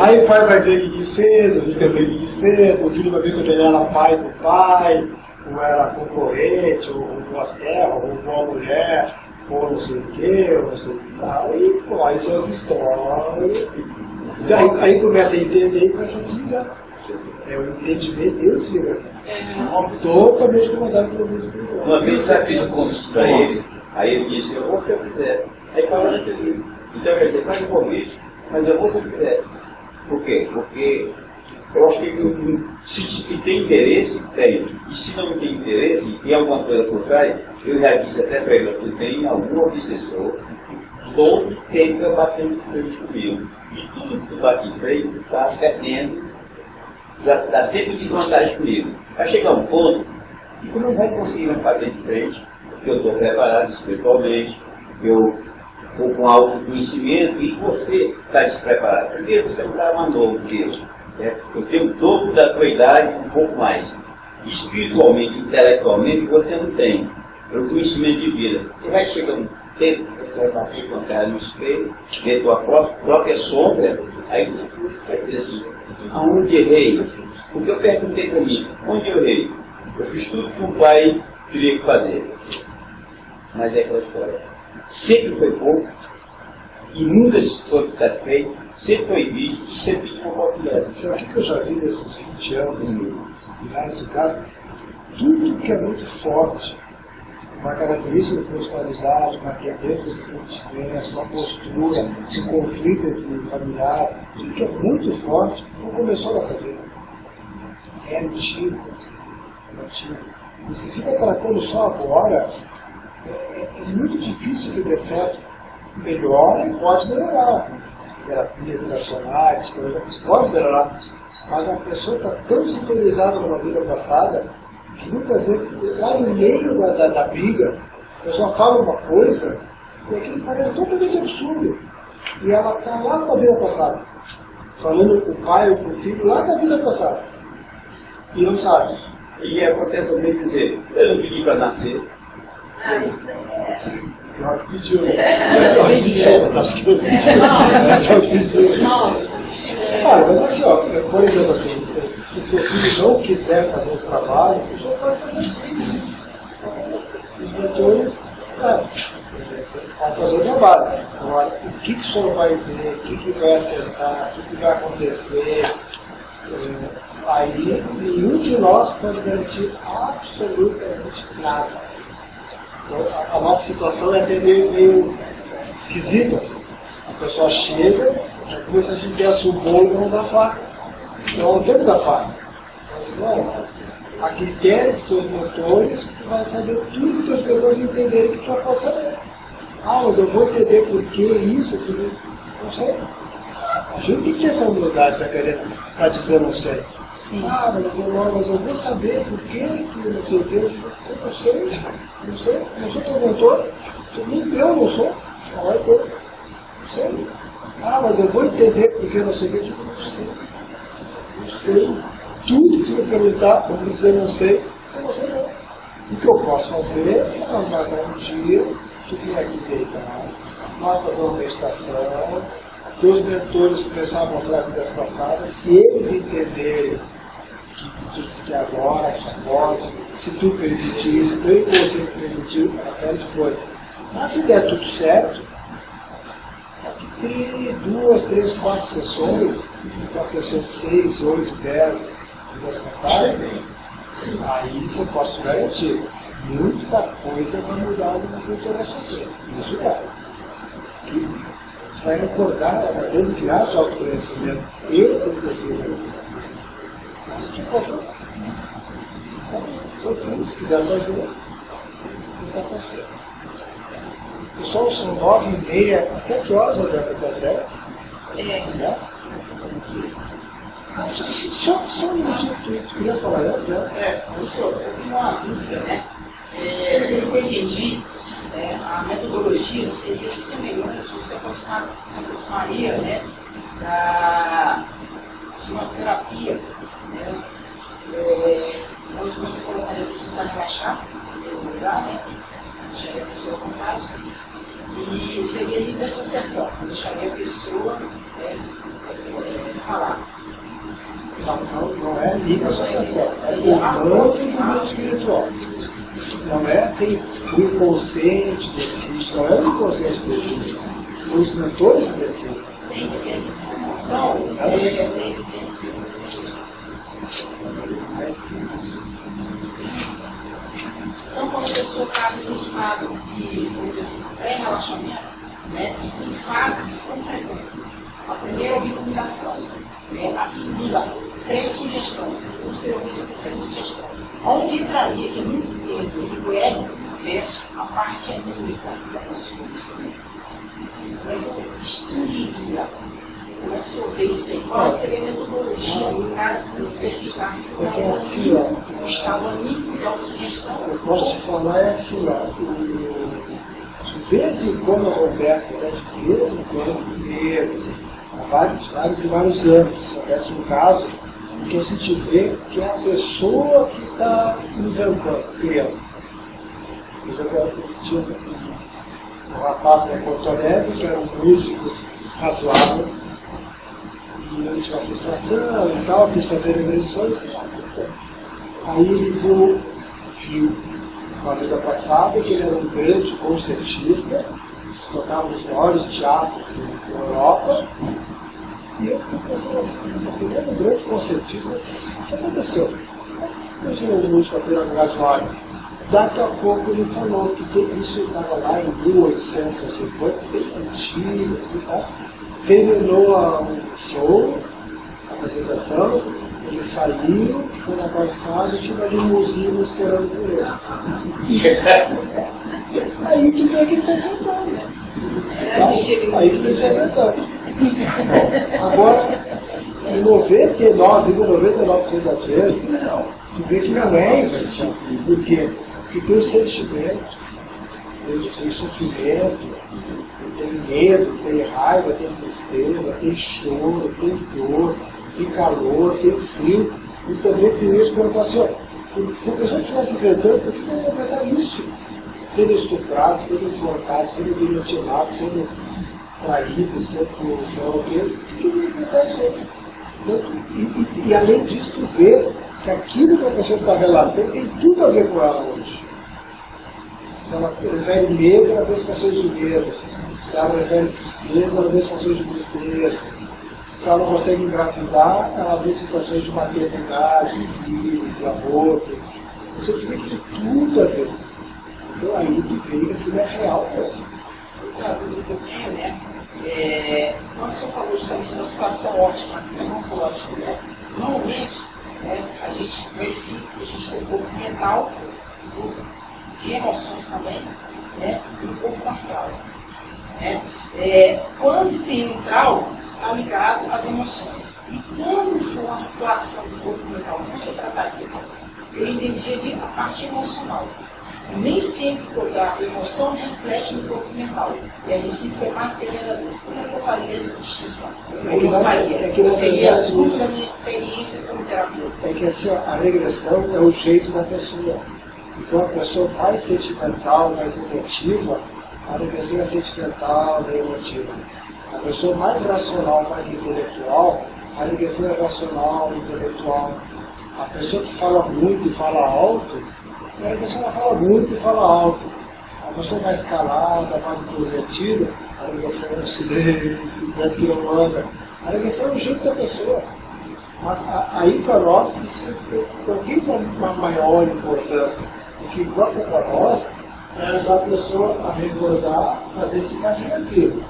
Speaker 1: Aí o pai vai ver o que fez, o filho vai ver o que fez, o filho vai ver quando ele era pai do pai, ou era concorrente, ou boas terras, ou boa mulher, ou não sei o quê, ou não sei o que. Aí são as histórias. Aí começa a entender e começa a desligar. É o entendimento e o desligamento. Totalmente comandado pelo mundo espiritual.
Speaker 7: Uma vez eu fiz um convite para ele, aí ele disse, eu vou se eu quiser. Aí parou naquele livro. Então quer dizer, faz um convite, mas eu vou se eu quiser. Por quê? Porque eu acho que se tem interesse, tem. E se não tem interesse, e tem alguma coisa por trás, eu já disse até para ele, eu tenho algum obsessor, todo tempo batendo de frente comigo. E tudo que tu bate de frente, está perdendo. Dá sempre desvantagem comigo. Vai chegar um ponto que tu não vai conseguir mais bater de frente, porque eu estou preparado espiritualmente, eu estou com autoconhecimento e você está despreparado. Primeiro, você é um cara mais novo que eu. Eu tenho o dobro da tua idade, um pouco mais. Espiritualmente, intelectualmente, você não tem. Pelo conhecimento de vida. E vai chegar um tempo que você vai bater com a cara no espelho, ver tua própria sombra, aí vai dizer assim, aonde errei? Porque eu perguntei para mim, onde eu errei? Eu fiz tudo que um pai teria que fazer. Mas é aquela história. Sempre foi pouco e nunca se foi satisfeito, sempre foi visto e sempre tinha uma oportunidade.
Speaker 1: Sabe o que eu já vi nesses 20 anos, em vários casos? Tudo que é muito forte, uma característica de personalidade, uma tendência de sentimento, uma postura, um conflito entre familiar, tudo que é muito forte, não começou nessa vida. É antigo. É antigo. E se fica tratando só agora, é muito difícil que dê certo. Melhora e pode melhorar. Terapias relacionais, pode melhorar. Mas a pessoa está tão sintonizada numa vida passada que muitas vezes, lá no meio da briga, a pessoa fala uma coisa e aquilo parece totalmente absurdo. E ela está lá na vida passada, falando com o pai ou com o filho lá da vida passada. E não sabe.
Speaker 7: E acontece alguém dizer, eu não pedi para nascer.
Speaker 2: Isso é.
Speaker 1: Pior que pediu. Acho que eu pedi. Cara, mas assim, ó, por exemplo, assim, se seu filho não quiser fazer esse trabalho, o senhor pode fazer. Os mentores, vai fazer o trabalho. Agora, o que o senhor vai ver, o que vai acessar, o que vai acontecer, aí nenhum de nós pode garantir absolutamente nada. Então, a nossa situação é até meio esquisita. Assim. A pessoa chega, já começa a gente desce o bolo e não dá faca. Então não temos a faca. A critério dos teus mentores, tu vai saber tudo que os teus mentores entenderem que tu já pode saber. Mas eu vou entender por que isso, tudo. Não sei. A gente tem que ter essa humildade para dizer não sei.
Speaker 4: Sim.
Speaker 1: Mas eu vou saber por que não sei o que. Eu não sei. Não sou teu mentor. Nem eu não sou. Não é teu. Não sei. Mas eu vou entender por que não sei o que. Não sei. tudo que eu perguntar, eu vou dizer não sei, eu não sei não. O que eu posso fazer é nós marcar um dia, tu vir aqui deitar, nós fazer uma meditação, teus mentores começarem a mostrar vidas passadas, se eles entenderem que agora, se tu permitir, se teu inconsciente permitir, uma série de coisas. Mas se der tudo certo, tem 2, 3, 4 sessões, então sessões 6, 8, 10, vidas passadas, aí você posso garantir, muita coisa vai mudar no teu raciocínio. Isso vai. Você vai recordar a grande viagem de autoconhecimento e autoconhecimento. Se quiser fazer, precisa fazer. Pessoal, são 9h30, até que horas, Roberto? Das 10? Né? Só um minutinho que tu queria falar antes, né?
Speaker 6: Professor, eu tenho uma dúvida, né? Pelo que eu entendi, a metodologia seria semelhante, você se aproximaria, né, de uma terapia, né, onde você colocaria a pessoa para relaxar, em primeiro lugar, né? Deixaria a pessoa à vontade. E seria livre associação, deixaria a pessoa falar.
Speaker 1: Não é livre associação, é comando do mundo espiritual. Não é assim, o inconsciente decide, não é o inconsciente que decide, são os mentores que decidem.
Speaker 6: Então, quando a pessoa está nesse estado de pré-relaxamento, né, as fases são frequências. A primeira é a iluminação, né, a segunda, pré-sugestão, posteriormente a terceira sugestão. Onde entraria, que é muito dentro do ego, versus a parte anímica da pessoa do ser. Mas eu distinguiria. Como é que o senhor vê isso aí? Qual seria a metodologia do cara verificar-se o estado anímico de autossugestão?
Speaker 1: Eu posso te falar assim, ó, de vez em quando acontece, de vez em quando, há vários anos, acontece um caso em que a gente vê que é a pessoa que está inventando, criando. Por exemplo, eu tinha um rapaz da Porto Alegre, que era um músico razoável, e ele tinha uma frustração e tal, quis fazer regressões. Aí ele viu uma vida passada que ele era um grande concertista, tocava nos maiores teatros da Europa, e eu fiquei pensando assim, ele era um grande concertista, o que aconteceu? Imagina um músico apenas razoável. Daqui a pouco ele falou que isso estava lá em 1850, bem antigo, assim, sabe? Terminou o show, a apresentação, ele saiu, foi na calçada e tinha uma limusine esperando por ele. Aí tu vê que ele está cantando. Aí tu vê que ele está cantando. Agora, em 99,99% das vezes, tu vê que não é inversão. Por quê? Porque tem o sentimento, tem sofrimento, tem medo, tem raiva, tem tristeza, tem choro, tem dor, tem calor, tem frio. E também tem isso para o senhor. Se a pessoa estivesse inventando, por que não ia inventar isso? Sendo estuprado, sendo enforcado, sendo guilhotinado, sendo traído, sendo por que ia inventar isso aí? E além disso, tu vê que aquilo que a pessoa está relatando tem tudo a ver com ela hoje. Se ela refere medo, ela vê situações de medo. Se ela refere tristeza, ela vê situações de tristeza. Se ela não consegue engravidar, ela vê situações de maternidade, de filhos, de aborto. Você vê que tem tudo a ver. Então aí tu vê que aquilo é real mesmo.
Speaker 6: Outra dúvida que eu tenho, né? Quando o senhor falou justamente da situação ótima, que não pode, né? Normalmente, a gente verifica que a gente tem um corpo mental, de emoções também, né? E um corpo astral. Né? Quando tem um trauma, está ligado às emoções. E quando for uma situação do corpo mental muito retratativa, eu entendi ali a parte emocional. E nem sempre toda a emoção reflete no corpo mental. E a recíproca é mais verdadeira. Como é que eu faria essa distinção?
Speaker 1: É que na
Speaker 6: Seria
Speaker 1: verdade,
Speaker 6: fruto da minha experiência como terapeuta.
Speaker 1: é que assim, ó, a regressão é o jeito da pessoa. Então a pessoa mais sentimental, mais emotiva, a regressão é sentimental, é emotiva. A pessoa mais racional, mais intelectual, a regressão é racional, intelectual. A pessoa que fala muito e fala alto, a regressão ela fala muito e fala alto. A pessoa mais calada, mais introvertida, a regressão é o silêncio, parece que não anda. A regressão é o jeito da pessoa. Mas aí para nós isso não tem uma maior importância. O que importa para nós é ajudar a pessoa a recordar, fazer esse caminho aqui.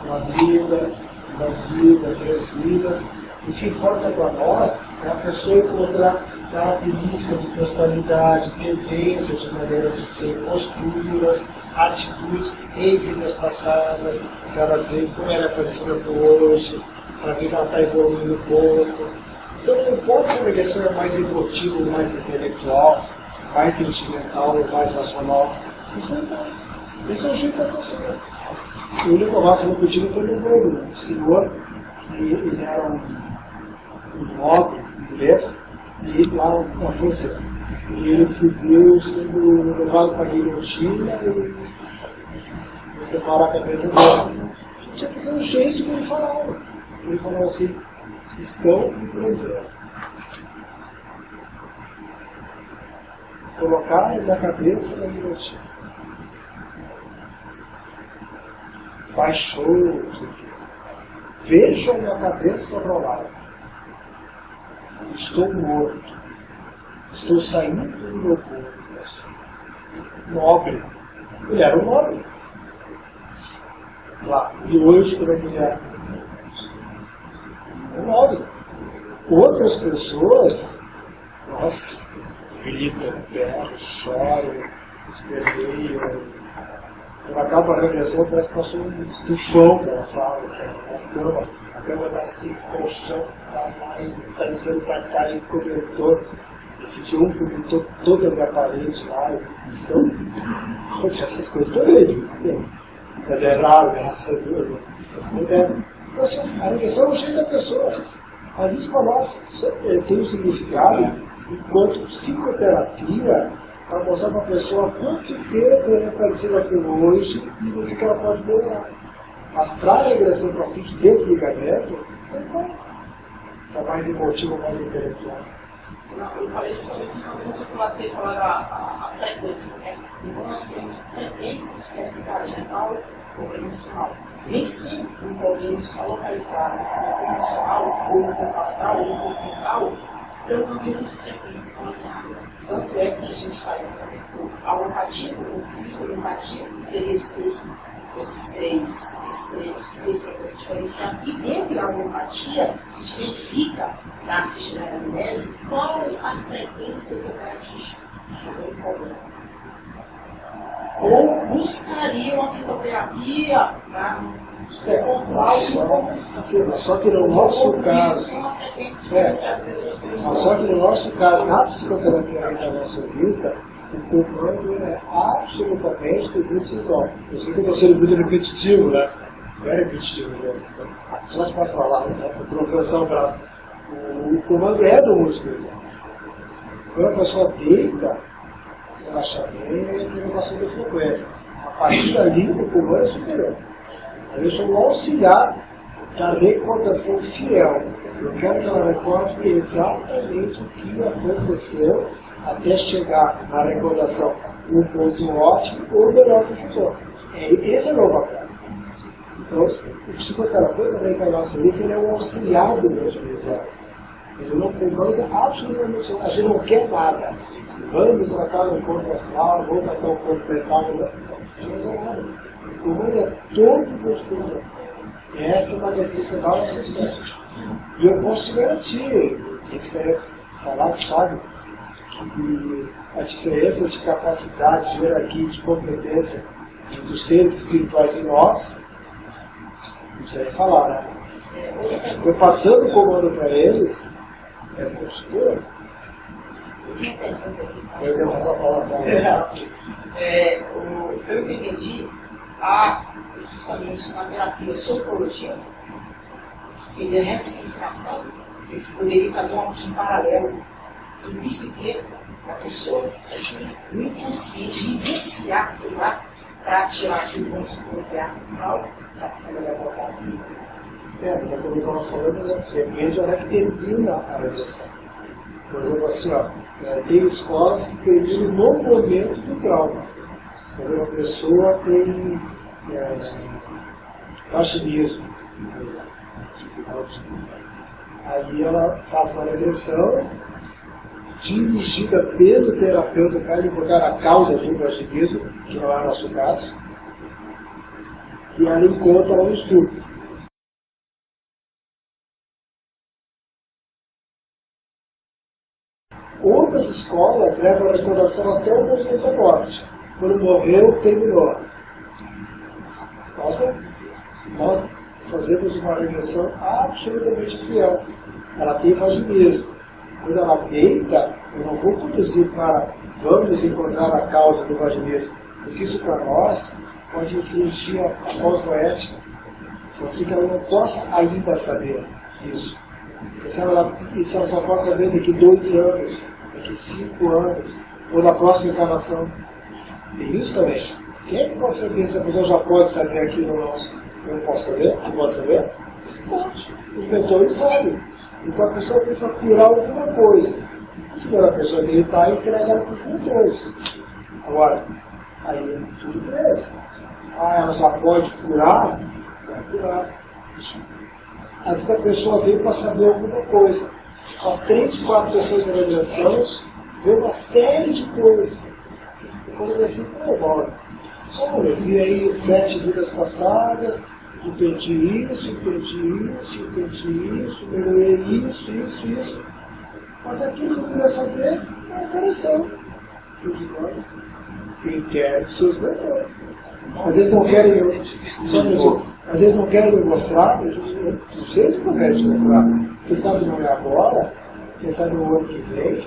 Speaker 1: Uma vida, 2 vidas, 3 vidas. O que importa para nós é a pessoa encontrar características de personalidade, tendências de maneira de ser, posturas, atitudes em vidas passadas, para ver como ela é parecida com hoje, para ver que ela está evoluindo um pouco. Então não importa se a regressão é mais emotiva ou mais intelectual, mais sentimental ou mais racional. Isso não importa. Esse é o jeito da pessoa. O Nicolau falou contigo que eu lembrei do senhor, que ele era um nobre inglês, e lá na França. E ele se viu sendo levado para a guilhotina e separar a cabeça dele. Tinha que ter um jeito que ele falava. Ele falava assim: estão me prendendo. Colocar na cabeça da guilhotina. Baixou tudo. Vejam minha cabeça rolar. Estou morto. Estou saindo do meu corpo. Nobre. Ele era um nobre. Claro. E hoje, como é que ele era? Um nobre. Outras pessoas, nossa, gritam, berram, choram, esperneiam. Quando acaba a regressão, parece que passou um tufão pela sala. A cama está assim, colchão para lá, e travesseiro para cá, e cobertor. Esse dia um pintou toda a minha parede lá. Então, essas coisas também. Mas é raro, graças a Deus. Então, assim, a regressão é o jeito da pessoa. Mas isso para nós tem um significado enquanto psicoterapia, para mostrar para a pessoa quanto tempo ela é parecida com hoje e no que ela pode melhorar. Mas para a regressão para fim de desligamento, não pode. Se é mais emotivo ou mais intelectual.
Speaker 6: Não, eu falei justamente quando você falou a frequência, né? Então nós temos frequências diferenciadas, mental ou emocional. Nem sempre um problema está localizado no emocional, ou no corpo astral, ou no corpo mental, então não existe frequência alinhadas. Tanto é que a gente faz a homeopatia, o físico da homeopatia, que seria esses três frequências diferenciadas. E dentro da homeopatia, a gente verifica na ficha da anamnese qual a frequência que eu quero atingir. Fazer um problema. Ou buscaria uma fitoterapia para encontrar o
Speaker 1: só que no nosso caso, só que no nosso caso, na psicoterapia internacionalista, o comando é absolutamente do grupo visual. Eu sei que eu estou sendo muito repetitivo, né? Não é repetitivo, né? Então, só te passo para lá, né? Para alcançar o braço. O comando é do músculo. Quando a pessoa deita, relaxamento e elevação de frequência. A partir dali, o comando é superior. Eu sou um auxiliar da recordação fiel. Eu quero que ela recorde exatamente o que aconteceu até chegar na recordação um ponto ótimo ou melhor que ficou. Esse é o meu papel. Então, o psicoterapeuta reencarnacionista ele é um auxiliar do meu espiritual. Ele não comanda absolutamente nada. A gente não quer nada. Vamos tratar o corpo astral, vamos tratar o corpo mental. A gente não quer nada. O comando é todo o espiritual. Essa é uma característica da nossa espécie. E eu posso te garantir, quem quiser falar, sabe, que a diferença de capacidade, de hierarquia, de competência entre os seres espirituais e nós, não precisa nem falar, né? Então, passando o comando para eles, é muito seguro. Eu quero passar a palavra para eles.
Speaker 6: Eu entendi justamente na terapia sofrologia, seria ressignificação. A gente poderia fazer um paralelo de psique da pessoa, no inconsciente, vivenciar, para tirar aquilo como se for astral, para cima da abordada.
Speaker 1: Mas como eu estava falando, depende onde é que termina a regressão. Por exemplo, assim, tem escolas que terminam no momento do trauma. Quando uma pessoa tem vaginismo, aí ela faz uma regressão dirigida pelo terapeuta para encontrar a causa do vaginismo, que não é o nosso caso, e ela encontra um estudo. Outras escolas levam a recordação até o momento da morte. Quando morreu, terminou. Nós fazemos uma regressão absolutamente fiel. Ela tem vaginismo. Quando ela deita, eu não vou conduzir para vamos encontrar a causa do vaginismo, porque isso para nós pode infringir a cosmoética. Pode ser que ela não possa ainda saber isso. Isso ela só pode saber daqui 2 anos, daqui 5 anos, ou na próxima encarnação. Tem isso também. Quem é que pode saber se a pessoa já pode saber aquilo ou não? Eu não posso saber? Tu pode saber? Pode. O mentor sabe. Então a pessoa precisa curar alguma coisa. Primeiro a pessoa deitar e entrega ela para os mentores. Agora, aí tudo beleza. Ela já pode curar? Vai curar. Às vezes a pessoa veio para saber alguma coisa. As 3, 4 sessões de regressão, vê uma série de coisas. Coisas assim, olha, eu vi aí 7 vidas passadas, entendi isso, melhorei isso. Mas aquilo que eu queria saber é a operação. Quem quer os seus mentores. Às vezes não querem. Às vezes não querem me mostrar, eu não sei se não querem te mostrar. Quem sabe não é agora, quem sabe no ano que vem,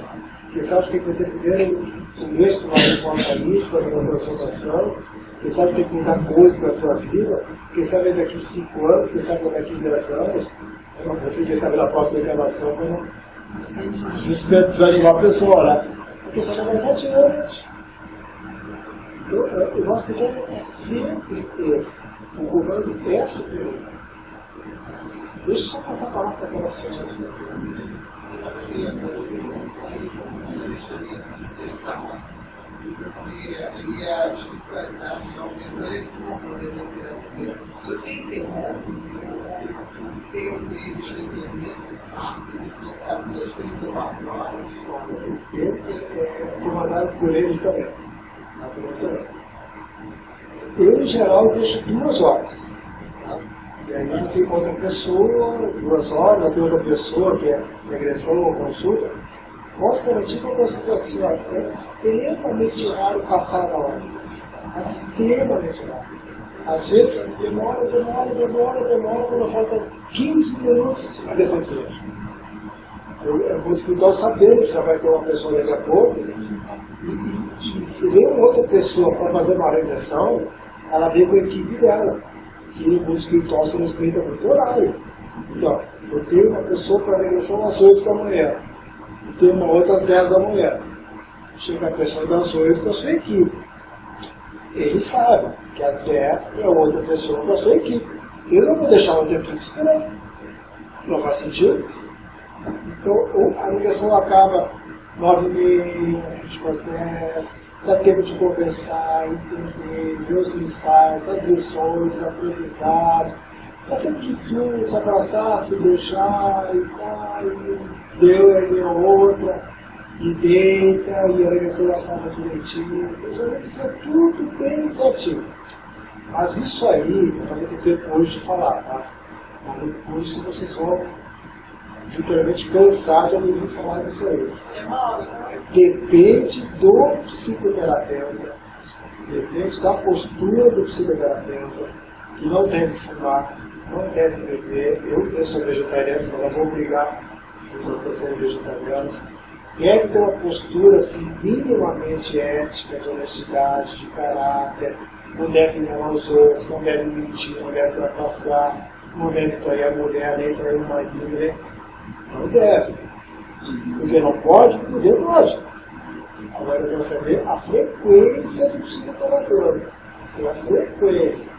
Speaker 1: quem sabe tem que fazer primeiro o mês de uma reforma política, uma transformação, quem sabe tem que mudar coisas na tua vida, quem sabe daqui 5 anos, quem sabe daqui 10 anos, eu não sei quem sabe da próxima encarnação, para não desanimar a pessoa, né? Quem sabe mais adiante. Então, o nosso critério é sempre esse. O comando é superior. Deixa eu só passar a palavra para aquela senhora.
Speaker 8: E a espiritualidade realmente a gente não pode ter. Você interrompe, tem um vídeo de intervenção rápido, isso é 2, 3 ou 4 horas.
Speaker 1: O tempo é comandado por eles também. Eu, em geral, deixo 2 horas. Tá? E aí tem outra pessoa, 2 horas, tem outra pessoa que é regressão ou consulta. Posso garantir que eu consigo assim, é extremamente raro passar da hora. Mas extremamente raro. Às vezes demora, quando falta 15 minutos a questão de silêncio. Eu vou escutar sabendo que já vai ter uma pessoa daqui a pouco. E se vem uma outra pessoa para fazer uma regressão, ela vem com a equipe dela, que no mundo espiritual se respeita muito horário. Então, eu tenho uma pessoa para regressão às 8 da manhã, e tenho uma outra às 10 da manhã. Chega a pessoa das 8 com a sua equipe. Ele sabe que às 10 tem a outra pessoa com a sua equipe. Eu não vou deixar outra equipe esperando. Não faz sentido? Então, a regressão acaba 9h30, 20h10, dá tempo de conversar, entender, ver os insights, as lições, aprendizado, dá tempo de tudo, se abraçar, se beijar, e tal, e deu, aí vem a outra, e deita, e a regressão acaba direitinho. Geralmente isso é tudo bem certinho. Mas isso aí, eu também tenho tempo hoje de falar, tá? Mas depois vocês vão literalmente cansar de ouvir falar disso aí. Depende do psicoterapeuta, depende da postura do psicoterapeuta, que não deve fumar, não deve beber. Eu sou vegetariano, então não vou obrigar os outros a serem vegetarianos. Deve ter uma postura assim, minimamente ética, de honestidade, de caráter, não deve enganar os outros, não deve mentir, não deve trapacear, não deve trair a mulher, nem trair o marido, né? Não deve. Porque não pode, porque pode. Agora eu quero saber a frequência do psicoterapeuta. Essa é a frequência.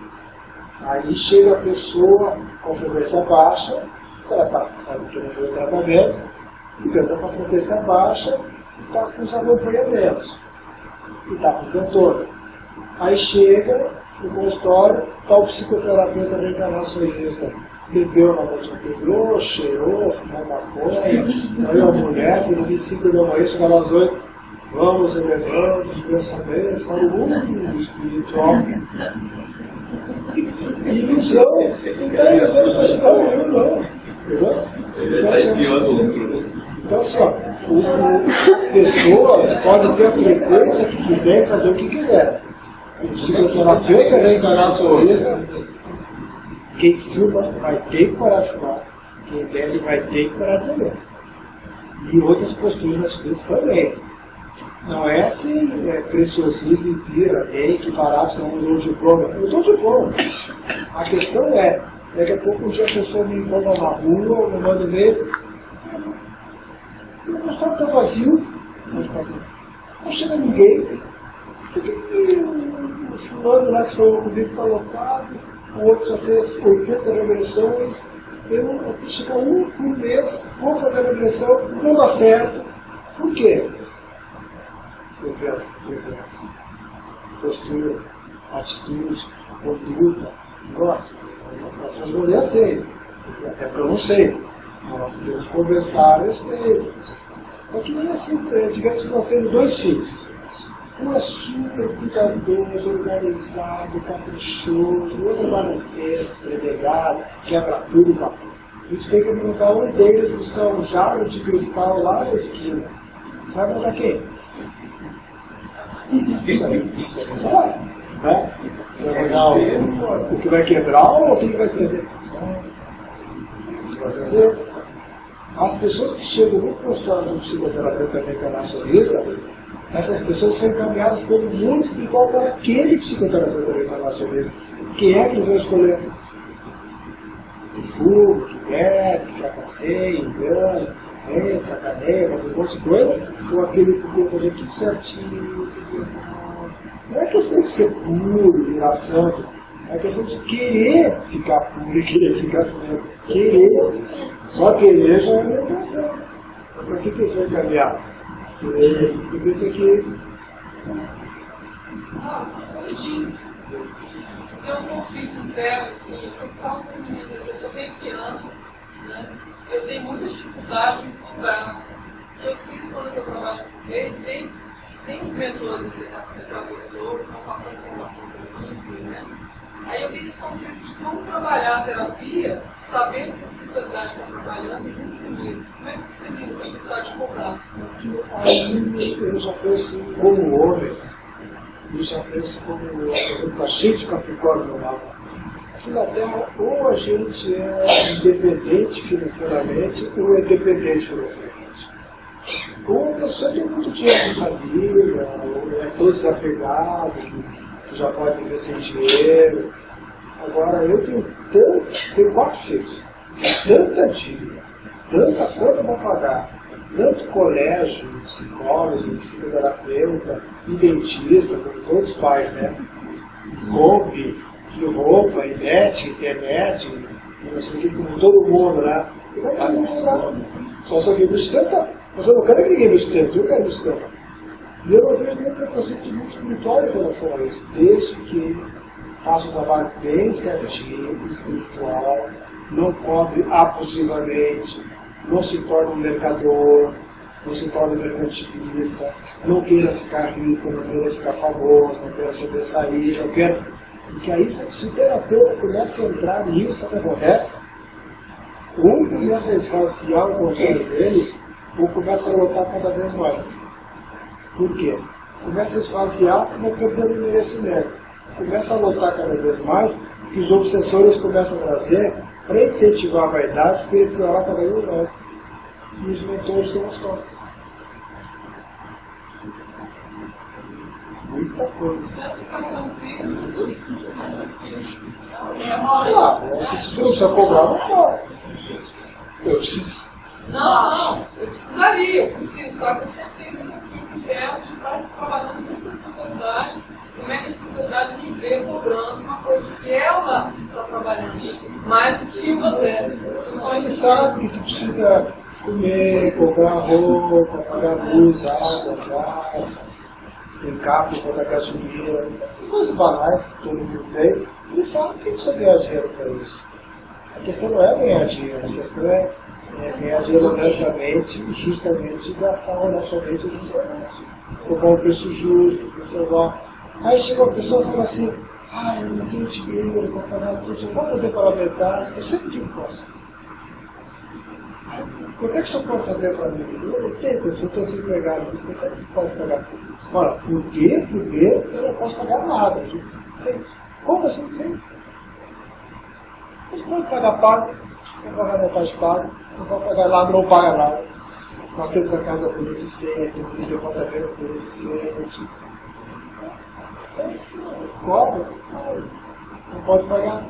Speaker 1: Aí chega a pessoa com frequência baixa, ela está querendo fazer o tratamento, e canta com a frequência baixa, e está com os acompanhamentos. E está com os mentores. Aí chega no consultório, está o psicoterapeuta reencarnacionista. Bebeu na noite anterior, cheirou, fumou maconha, traiu a mulher, foi dormir 5 da manhã, chegava às 8. Vamos elevando os pensamentos para o mundo espiritual. Ilusão, não está dizendo para ajudar o mundo, não. Entendeu? Então, assim, ó, as pessoas podem ter a frequência que quiser e fazer o que quiser. O psicoterapeuta reencarnacionista, quem fuma vai ter que parar de fumar, quem bebe vai ter que parar de beber. E outras posturas e atitudes também. Não é assim, preciosismo e pira, tem que parar, senão eu dou diploma. Eu dou diploma. A questão é, daqui a pouco um dia a pessoa me encontra na rua, me manda e-mail. O consultório está vazio, não chega ninguém. Porque o fulano lá que falou comigo está lotado, o outro já fez 80 regressões, eu tenho que chegar um por mês, vou fazer a regressão, não dá certo. Por quê? Frequência, postura, atitude, conduta, gosto. Nós vamos responder assim, até porque eu não sei, mas nós podemos conversar a respeito. É que nem assim, digamos que nós temos 2 filhos. Um é super cuidadoso, organizado, caprichoso, o outro é bagunceiro, estrebegado, quebra tudo. A gente tem que mandar um deles buscar um jarro de cristal lá na esquina. Vai mandar quem? Isso aí, vamos falar, né? Vai mandar o que vai quebrar ou o que vai trazer? O que vai trazer? As pessoas que chegam no consultório do psicoterapeuta reencarnacionista, essas pessoas são encaminhadas pelo mundo espiritual para aquele psicoterapeuta reencarnacionista. Quem é que eles vão escolher? Que fuga, que bebe, que fracasseia, engana, mente, sacaneia, faz um monte de coisa, ou aquele que quer fazer tudo certinho. Não é questão de ser puro, virar santo, é questão de querer ficar puro e querer ficar santo. Querer, só querer já é uma intenção. Para que eles vão encaminhar? Porque isso aqui.
Speaker 9: Eu sou um filho zero, assim, eu sempre falo para mim, eu sou reikiano, né? Eu tenho muita dificuldade em encontrar. Eu sinto quando eu trabalho com ele, tem os mentores daquela pessoa que estão passando informação para mim, enfim, né? Aí eu tenho esse conflito de como trabalhar a terapia, sabendo que a espiritualidade está trabalhando junto comigo. Como é que você lida com a necessidade de cobrar?
Speaker 1: Aí eu já penso como homem, e já penso como está cheio de Capricórnio no mapa. Aqui na Terra, ou a gente é independente financeiramente, ou é dependente financeiramente. Ou a pessoa tem muito dinheiro na família, ou é todo desapegado, que já pode viver sem dinheiro. Agora, eu tenho 4 filhos, tanta dívida, tanta conta para pagar, tanto colégio, psicólogo, psicoterapeuta, e dentista, como todos os pais, né? Kombi, e roupa, e net, internet, e não sei o que, como todo mundo, né? Você vai ficar muito só que me sustenta. Mas eu não quero que ninguém me sustente, eu quero me sustentar. E eu não vejo nenhum preconceito muito espiritual em relação a isso, desde que faça um trabalho bem certinho, espiritual, não cobre abusivamente, não se torne um mercador, não se torne mercantilista, não queira ficar rico, não queira ficar famoso, não queira sobressair, não queira... Porque aí, se o terapeuta começa a entrar nisso, sabe o que acontece? Um começa a esvaziar o controle dele, ou começa a lotar cada vez mais. Por quê? Começa a esvaziar e vai perdendo merecimento. Começa a lotar cada vez mais, que os obsessores começam a trazer para incentivar a vaidade, para ele piorar cada vez mais. E os mentores estão nas costas. muita coisa.
Speaker 9: Quero ficar tranquilo.
Speaker 1: Se não precisa cobrar, não pode. Eu preciso.
Speaker 9: Não, eu precisaria, eu preciso, só que eu sempre tenho esse conflito interno de estar trabalhando junto com a espiritualidade. Como é que a espiritualidade me vê cobrando uma coisa que ela está trabalhando, mais do que eu até.
Speaker 1: Você sabe que tu precisa comer, comprar roupa, pagar luz, água, gás, tem carro, botar gasolina, coisas banais que todo mundo tem. Ele sabe que precisa ganhar dinheiro para isso. A questão não é ganhar dinheiro, a questão é ganhar dinheiro honestamente, justamente, e gastar honestamente e justamente. Cobrar um preço justo, preservar. Aí chega uma pessoa e fala assim, eu não tenho dinheiro para pagar tudo, eu vou fazer pela metade. Eu sempre digo, posso. Quanto é que o senhor pode fazer para mim? Eu não tenho, eu estou desempregado, quanto é que pode pagar? Ora, por quê? Eu não posso pagar nada. Como assim? Você pode pagar pago, não pagar metade pago, não pode pagar nada, não paga nada. Nós temos a casa beneficente, temos o departamento beneficente. Então, assim, cobra, não pode pagar.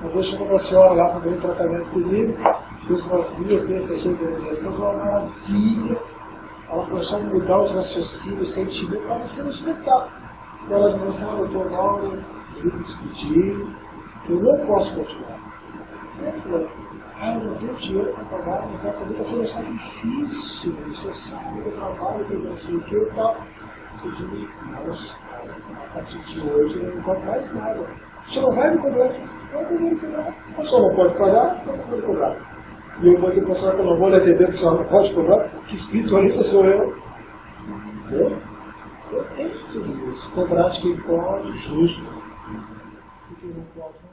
Speaker 1: Uma vez chegou uma senhora lá para fazer tratamento comigo, fiz umas 2, 3 sessões de medicação, foi uma maravilha. Ela começou a mudar o raciocínio, o sentimento, estava sendo um espetáculo. E ela disse assim, doutor Mauro, eu vim discutir, que eu não posso continuar. Eu falei, eu não tenho dinheiro para pagar, não para está sendo um sacrifício, você sabe do trabalho, que eu não sei o que e tal. Eu digo, nossa, a partir de hoje eu não compro mais nada. O senhor não vai me cobrar? Vai me cobrar. A senhora não pode pagar? Não pode cobrar. E eu vou dizer para a senhora que eu não vou lhe atender, porque a senhora não pode cobrar, que espiritualista sou eu. Entendeu? Eu tenho tudo isso. Cobrar de quem pode, justo. E quem não pode.